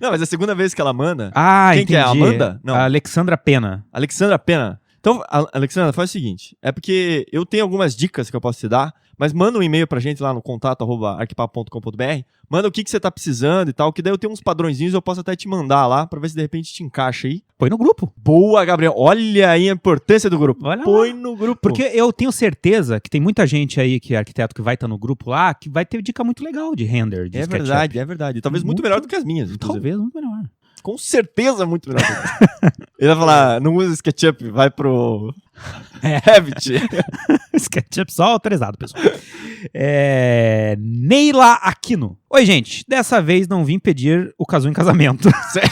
Não, mas é a segunda vez que ela manda. Ah, Quem entendi. que é? A Amanda? Não. A Alexandra Pena. Alexandra Pena. Então, Alexandra, faz o seguinte. É porque eu tenho algumas dicas que eu posso te dar, mas manda um e-mail pra gente lá no contato@arquipapo.com.br. Manda o que você tá precisando e tal, que daí eu tenho uns padrõezinhos, eu posso até te mandar lá, pra ver se de repente te encaixa aí. Põe no grupo. Boa, Gabriel. Olha aí a importância do grupo. Olha lá. Põe no grupo. Porque eu tenho certeza que tem muita gente aí que é arquiteto que vai estar no grupo lá, que vai ter dica muito legal de render, de É SketchUp. verdade, é verdade. Talvez muito melhor do que as minhas, inclusive. Talvez muito melhor. Com certeza muito melhor. Ele vai falar, não usa SketchUp, vai pro Revit. SketchUp só autorizado, pessoal. Neila Aquino. Oi, gente. Dessa vez não vim pedir o casu em casamento. Sério?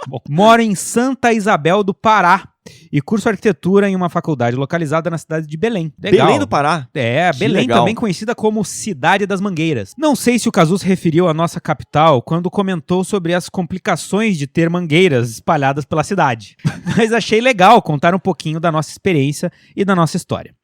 Bom, moro em Santa Isabel do Pará e curso arquitetura em uma faculdade localizada na cidade de Belém. Legal. Belém do Pará? É, Que Belém legal. também conhecida como Cidade das Mangueiras. Não sei se o Cazu se referiu à nossa capital quando comentou sobre as complicações de ter mangueiras espalhadas pela cidade. Mas achei legal contar um pouquinho da nossa experiência e da nossa história.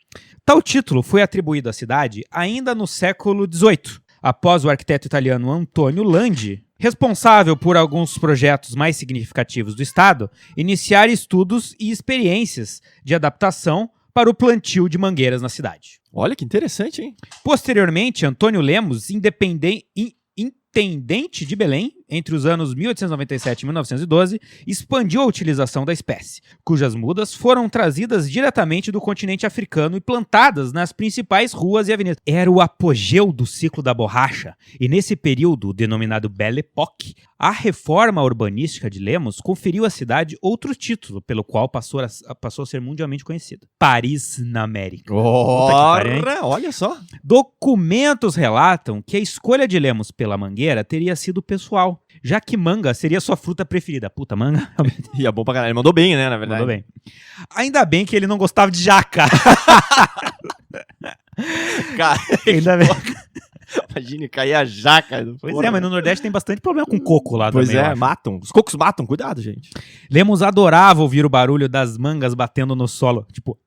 Tal título foi atribuído à cidade ainda no século XVIII, após o arquiteto italiano Antonio Landi, responsável por alguns projetos mais significativos do estado, iniciar estudos e experiências de adaptação para o plantio de mangueiras na cidade. Olha que interessante, hein? Posteriormente, Antônio Lemos, intendente de Belém, entre os anos 1897 e 1912, expandiu a utilização da espécie, cujas mudas foram trazidas diretamente do continente africano e plantadas nas principais ruas e avenidas. Era o apogeu do ciclo da borracha, e nesse período, denominado Belle Époque, a reforma urbanística de Lemos conferiu à cidade outro título, pelo qual passou a ser mundialmente conhecida: Paris na América. Ora, olha só. Documentos relatam que a escolha de Lemos pela mangueira teria sido pessoal, já que manga seria sua fruta preferida. Puta, manga? E é bom pra caralho. Ele mandou bem, né, na verdade. Mandou bem. Ainda bem que ele não gostava de jaca. Cara, Ainda bem. imagine cair a jaca. Pois é, mas no Nordeste tem bastante problema com coco lá Pois também. eu é, acho. matam. Os cocos matam. Cuidado, gente. Lemos adorava ouvir o barulho das mangas batendo no solo. Tipo...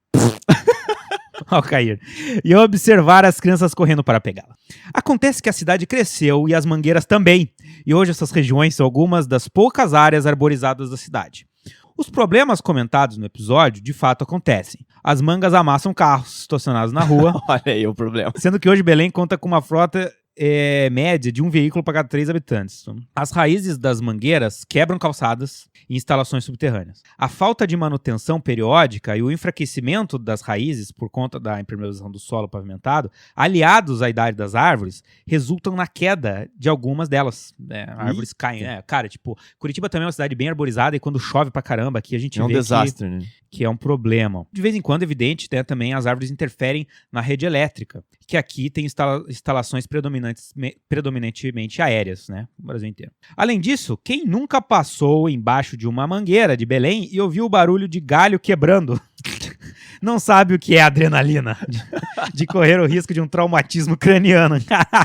ao cair, e observar as crianças correndo para pegá-la. Acontece que a cidade cresceu e as mangueiras também, e hoje essas regiões são algumas das poucas áreas arborizadas da cidade. Os problemas comentados no episódio de fato acontecem. As mangas amassam carros estacionados na rua, Olha aí o problema. sendo que hoje Belém conta com uma frota média de um veículo para cada 3 habitantes. As raízes das mangueiras quebram calçadas e instalações subterrâneas. A falta de manutenção periódica e o enfraquecimento das raízes por conta da impermeabilização do solo pavimentado, aliados à idade das árvores, resultam na queda de algumas delas. Árvores caem. Cara, tipo, Curitiba também é uma cidade bem arborizada e quando chove pra caramba aqui a gente É um vê desastre, né? que é um problema. De vez em quando, evidente, né, também as árvores interferem na rede elétrica, que aqui tem instalações predominantemente aéreas, né, no Brasil inteiro. Além disso, quem nunca passou embaixo de uma mangueira de Belém e ouviu o barulho de galho quebrando? Não sabe o que é adrenalina, de correr o risco de um traumatismo craniano.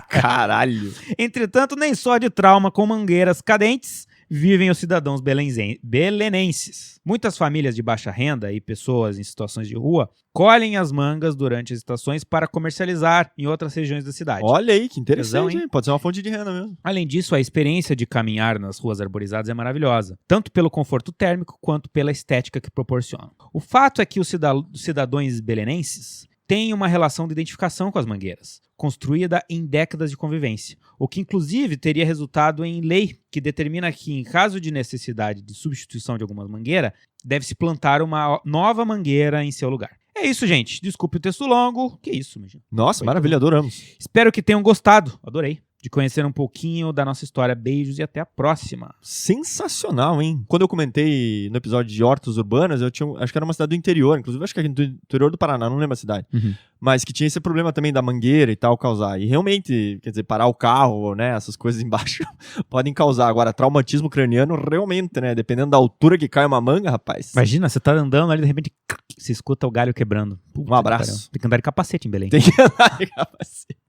Caralho. Entretanto, nem só de trauma com mangueiras cadentes vivem os cidadãos belenenses. Muitas famílias de baixa renda e pessoas em situações de rua colhem as mangas durante as estações para comercializar em outras regiões da cidade. Olha aí, que interessante, Tesão, hein? hein? Pode ser uma fonte de renda mesmo. Além disso, a experiência de caminhar nas ruas arborizadas é maravilhosa, tanto pelo conforto térmico quanto pela estética que proporciona. O fato é que os cidadãos belenenses têm uma relação de identificação com as mangueiras, construída em décadas de convivência, o que inclusive teria resultado em lei que determina que, em caso de necessidade de substituição de alguma mangueira, deve-se plantar uma nova mangueira em seu lugar. É isso, gente. Desculpe o texto longo. Que isso, imagina. Nossa, Foi maravilha, adoramos. Espero que tenham gostado. Adorei. De conhecer um pouquinho da nossa história. Beijos e até a próxima. Sensacional, hein? Quando eu comentei no episódio de hortas urbanas, acho que era uma cidade do interior, inclusive acho que era do interior do Paraná, não lembro a cidade. Mas que tinha esse problema também da mangueira e tal causar. E realmente, quer dizer, parar o carro, né, essas coisas embaixo podem causar. Agora, traumatismo craniano realmente, né, dependendo da altura que cai uma manga, rapaz. Imagina, você tá andando ali, de repente, se escuta o galho quebrando. Puta, Um abraço. Tem que andar de capacete em Belém. Tem que andar de capacete.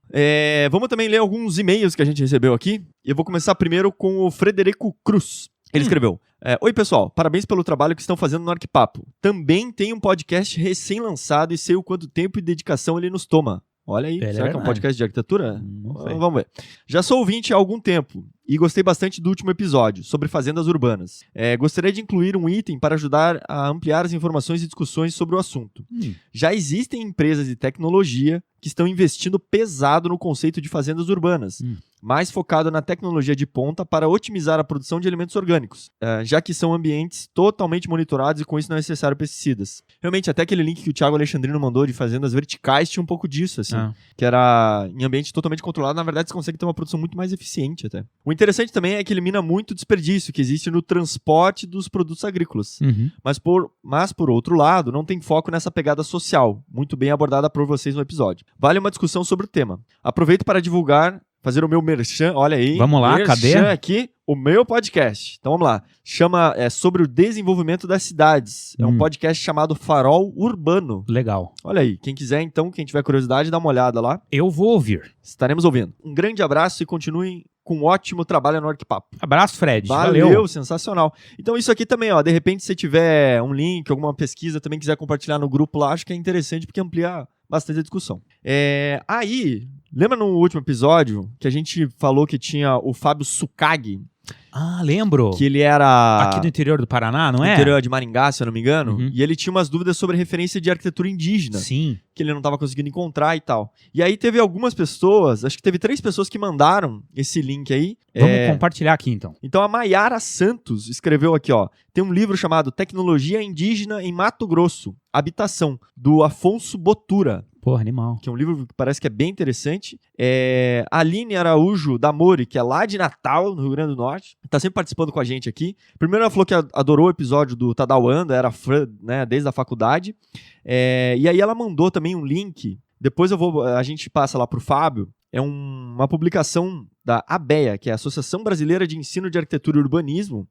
Vamos também ler alguns e-mails que a gente recebeu aqui. Eu vou começar primeiro com o Frederico Cruz. Ele escreveu: Oi pessoal, parabéns pelo trabalho que estão fazendo no Arquipapo. Também tem um podcast recém-lançado e sei o quanto tempo e dedicação ele nos toma. Olha aí, será que é um podcast de arquitetura? Não sei. Vamos ver. Já sou ouvinte há algum tempo e gostei bastante do último episódio, sobre fazendas urbanas. Gostaria de incluir um item para ajudar a ampliar as informações e discussões sobre o assunto. Já existem empresas de tecnologia que estão investindo pesado no conceito de fazendas urbanas, mais focado na tecnologia de ponta para otimizar a produção de alimentos orgânicos, já que são ambientes totalmente monitorados e com isso não é necessário pesticidas. Realmente, até aquele link que o Thiago Alexandrino mandou de fazendas verticais tinha um pouco disso, assim, que era em ambiente totalmente controlado, na verdade você consegue ter uma produção muito mais eficiente até. O interessante também é que elimina muito o desperdício que existe no transporte dos produtos agrícolas. Mas por outro lado, não tem foco nessa pegada social, muito bem abordada por vocês no episódio. Vale uma discussão sobre o tema. Aproveito para divulgar, fazer o meu merchan, olha aí. Vamos lá, merchan cadê? Aqui, o meu podcast. Então vamos lá. Chama sobre o desenvolvimento das cidades. É um podcast chamado Farol Urbano. Legal. Olha aí, quem quiser então, quem tiver curiosidade, dá uma olhada lá. Eu vou ouvir. Estaremos ouvindo. Um grande abraço e continuem com um ótimo trabalho no Arquipapo. Abraço, Fred. Valeu, sensacional. Então isso aqui também, ó, de repente se tiver um link, alguma pesquisa, também quiser compartilhar no grupo lá, acho que é interessante porque amplia bastante a discussão. Aí, lembra no último episódio que a gente falou que tinha o Fábio Sukagi? Ah, lembro. Que ele era... Aqui do interior do Paraná, não é? interior de Maringá, se eu não me engano. E ele tinha umas dúvidas sobre referência de arquitetura indígena. Sim. Que ele não estava conseguindo encontrar e tal. E aí teve algumas pessoas, acho que teve 3 pessoas que mandaram esse link aí. Vamos compartilhar aqui, então. Então a Maiara Santos escreveu aqui, ó. Tem um livro chamado Tecnologia Indígena em Mato Grosso, Habitação, do Afonso Botura. Porra, animal. Que é um livro que parece que é bem interessante. A Aline Araújo Damori, que é lá de Natal, no Rio Grande do Norte, tá sempre participando com a gente aqui. Primeiro ela falou que adorou o episódio do Tadao Anda, era fã, né, desde a faculdade. E aí ela mandou também um link, depois a gente passa lá pro Fábio, é uma publicação da ABEA, que é a Associação Brasileira de Ensino de Arquitetura e Urbanismo,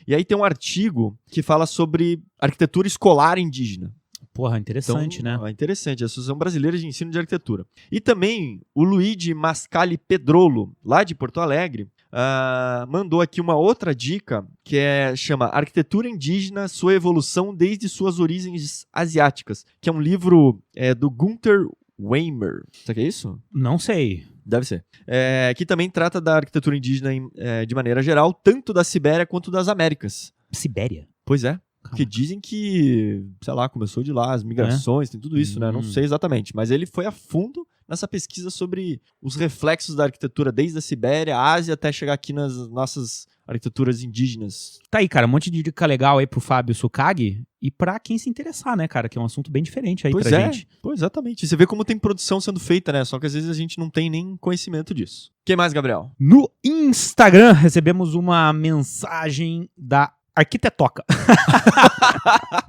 e aí tem um artigo que fala sobre arquitetura escolar indígena. Porra, interessante, então, né? É interessante, a Associação Brasileira de Ensino de Arquitetura. E também o Luigi Mascali Pedrolo, lá de Porto Alegre, mandou aqui uma outra dica, que chama Arquitetura Indígena, Sua Evolução desde Suas Origens Asiáticas, que é um livro do Gunther Weimer. Sabe o que é isso? Não sei. Deve ser. Que também trata da arquitetura indígena de maneira geral, tanto da Sibéria quanto das Américas. Sibéria? Pois é. Porque dizem que, sei lá, começou de lá, as migrações, tem tudo isso, né? Não sei exatamente. Mas ele foi a fundo nessa pesquisa sobre os reflexos da arquitetura desde a Sibéria, a Ásia, até chegar aqui nas nossas arquiteturas indígenas. Tá aí, cara, um monte de dica legal aí pro Fábio Sukagi e pra quem se interessar, né, cara? Que é um assunto bem diferente aí pra gente. Pois exatamente. E você vê como tem produção sendo feita, né? Só que às vezes a gente não tem nem conhecimento disso. O que mais, Gabriel? No Instagram, recebemos uma mensagem da Arquitetoca.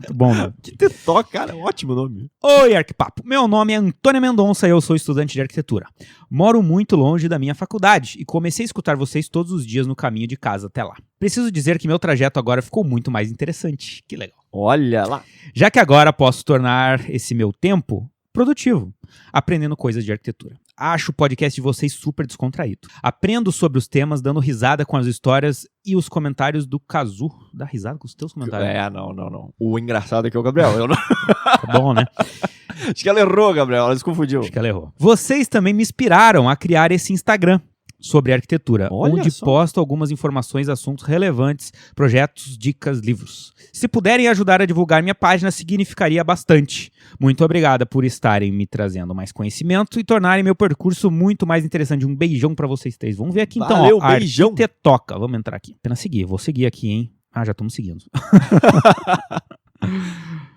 Muito bom, né? Arquitetoca, cara, ótimo nome. Oi, Arquipapo. Meu nome é Antônia Mendonça e eu sou estudante de arquitetura. Moro muito longe da minha faculdade e comecei a escutar vocês todos os dias no caminho de casa até lá. Preciso dizer que meu trajeto agora ficou muito mais interessante. Que legal. Olha lá. Já que agora posso tornar esse meu tempo produtivo, aprendendo coisas de arquitetura. Acho o podcast de vocês super descontraído. Aprendo sobre os temas, dando risada com as histórias e os comentários do Kazu. Dá risada com os teus comentários? Não. O engraçado é que é o Gabriel. Eu não... Tá bom, né? Acho que ela errou, Gabriel. Ela se confundiu. Acho que ela errou. Vocês também me inspiraram a criar esse Instagram sobre arquitetura, Olha onde só. posto algumas informações, assuntos relevantes, projetos, dicas, livros. Se puderem ajudar a divulgar minha página, significaria bastante. Muito obrigada por estarem me trazendo mais conhecimento e tornarem meu percurso muito mais interessante. Um beijão pra vocês três. Vamos ver aqui então. Valeu, Ó, beijão. Arquitetoca. Vamos entrar aqui. Apenas seguir. Vou seguir aqui, hein? Ah, já estamos seguindo.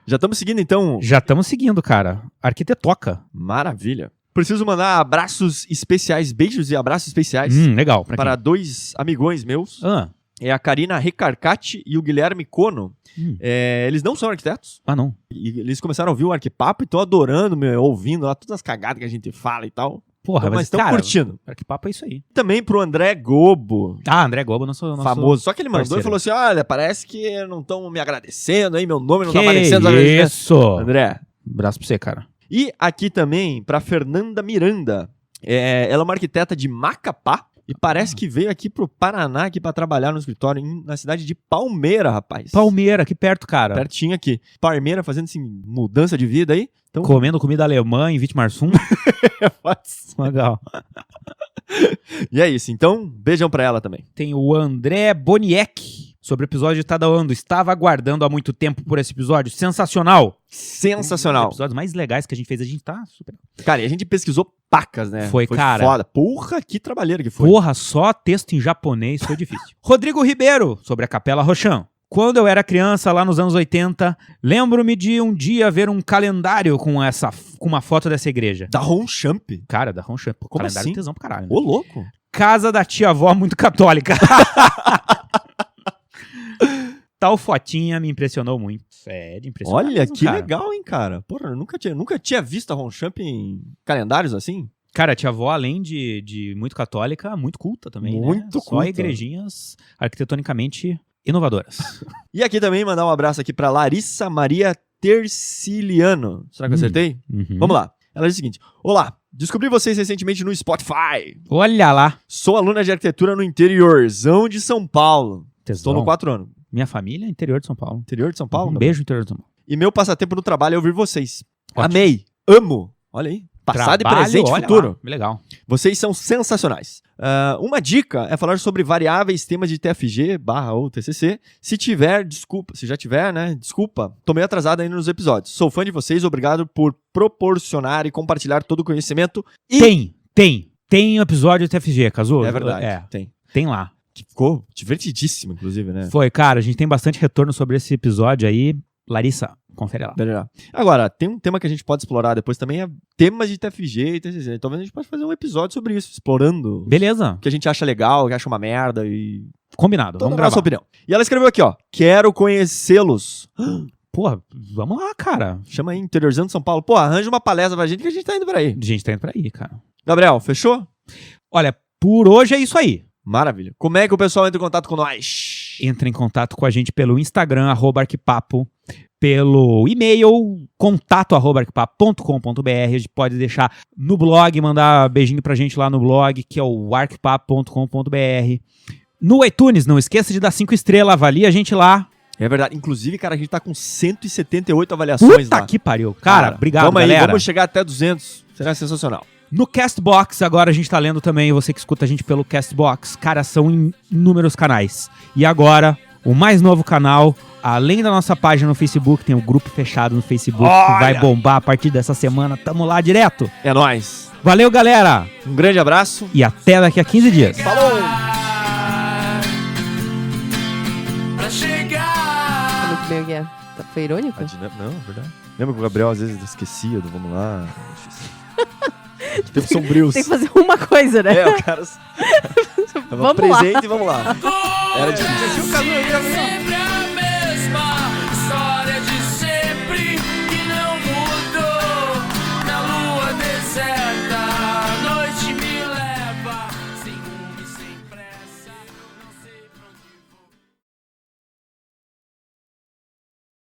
Já estamos seguindo, então. Já estamos seguindo, cara. Arquitetoca. Maravilha. Preciso mandar abraços especiais, beijos e abraços especiais Legal. Pra para quem? dois amigões meus. Ah. É a Karina Recarcati e o Guilherme Cono. Hum. Eles não são arquitetos. Ah, não. E eles começaram a ouvir o Arquipapo e estão adorando, ouvindo lá todas as cagadas que a gente fala e tal. Porra, Mas mas estão cara, curtindo. Arquipapo é isso aí. Também pro André Gobo, Ah, André Gobo, nosso famoso. Só que ele mandou parceiro. e falou assim: olha, parece que não estão me agradecendo aí, meu nome não Que tá aparecendo. isso? André. Abraço pra você, cara. E aqui também pra Fernanda Miranda. Ela é uma arquiteta de Macapá e parece que veio aqui pro Paraná aqui pra trabalhar no escritório na cidade de Palmeira, rapaz. Palmeira, aqui perto, cara. Pertinho aqui. Palmeira fazendo assim, mudança de vida aí. Então, Comendo comida alemã em Vitimarsum. Legal. E é isso. Então, beijão pra ela também. Tem o André Boniek sobre o episódio de Tadaando. Estava aguardando há muito tempo por esse episódio. Sensacional. Um dos Sensacional. episódios mais legais que a gente fez. A gente tá super... Cara, e a gente pesquisou pacas, né? Foi, cara. Foda. Porra, que trabalheiro que foi. Porra, só texto em japonês foi difícil. Rodrigo Ribeiro, sobre a Capela Rocham. Quando eu era criança, lá nos anos 80, lembro-me de um dia ver um calendário com uma foto dessa igreja. Da Ronchamp. Cara, da Rocham. Pô, Como calendário assim? tesão pra caralho. Né? Ô, louco. Casa da tia-avó muito católica. Tal fotinha me impressionou muito. Sério, impressionante. Olha, mesmo, que cara. legal, hein, cara. Porra, eu nunca tinha visto a Ronchamp em calendários assim. Cara, a tia-avó, além de muito católica, muito culta também, Muito né? Só culta. igrejinhas arquitetonicamente inovadoras. E aqui também mandar um abraço aqui pra Larissa Maria Terciliano. Será que eu acertei? Uhum. Vamos lá. Ela diz o seguinte: olá, descobri vocês recentemente no Spotify. Olha lá. Sou aluna de arquitetura no interiorzão de São Paulo. Tesão. Estou no 4 anos. Minha família é interior de São Paulo. Interior de São Paulo? Um beijo, interior de São Paulo. E meu passatempo no trabalho é ouvir vocês. Ótimo. Amei. Amo. Olha aí. Passado Trabalho, e presente e olha futuro. lá, legal. Vocês são sensacionais. Uma dica é falar sobre variáveis, temas de TFG ou TCC. Se já tiver, né? Desculpa, tô meio atrasado ainda nos episódios. Sou fã de vocês, obrigado por proporcionar e compartilhar todo o conhecimento. E... Tem episódio do TFG, Kazu? É verdade, É, tem. lá. Que ficou divertidíssimo, inclusive, né? Foi, cara, a gente tem bastante retorno sobre esse episódio aí. Larissa, confere lá. Melhor. Agora, tem um tema que a gente pode explorar depois também, é temas de TFG e TCC. Talvez a gente pode fazer um episódio sobre isso, explorando Beleza, o que a gente acha legal, o que acha uma merda e combinado. toda Vamos a nossa gravar. opinião. E ela escreveu aqui, ó: quero conhecê-los. Porra, vamos lá, cara. Chama aí, interiorzão de São Paulo. Pô, arranja uma palestra pra gente que a gente tá indo por aí. A gente tá indo pra aí, cara. Gabriel, fechou? Olha, por hoje é isso aí. Maravilha. Como é que o pessoal entra em contato com nós? Entra em contato com a gente pelo Instagram, @arquipapo, pelo e-mail, contato@arquipapo.com.br. A gente pode deixar no blog, mandar beijinho pra gente lá no blog, que é o arquipapo.com.br. No iTunes, não esqueça de dar 5 estrelas, avalia a gente lá. É verdade. Inclusive, cara, a gente tá com 178 avaliações Puta lá. que pariu. Cara, obrigado, vamos galera. aí, vamos chegar até 200. Será sensacional. No Castbox, agora a gente tá lendo também, você que escuta a gente pelo Castbox. Cara, são inúmeros canais. E agora, o mais novo canal, além da nossa página no Facebook, tem um grupo fechado no Facebook que vai bombar a partir dessa semana. Tamo lá direto. É nóis. Valeu, galera. Um grande abraço. E até daqui a 15 dias. Falou! Pra chegar. Muito bem, o que é? Foi irônico? Não, é verdade. Lembra que o Gabriel às vezes esquecia do vamos lá. Tempos sombrios. Tem que fazer uma coisa, né? É, o cara tava Vamos lá. presente e vamos lá. Era difícil. Sempre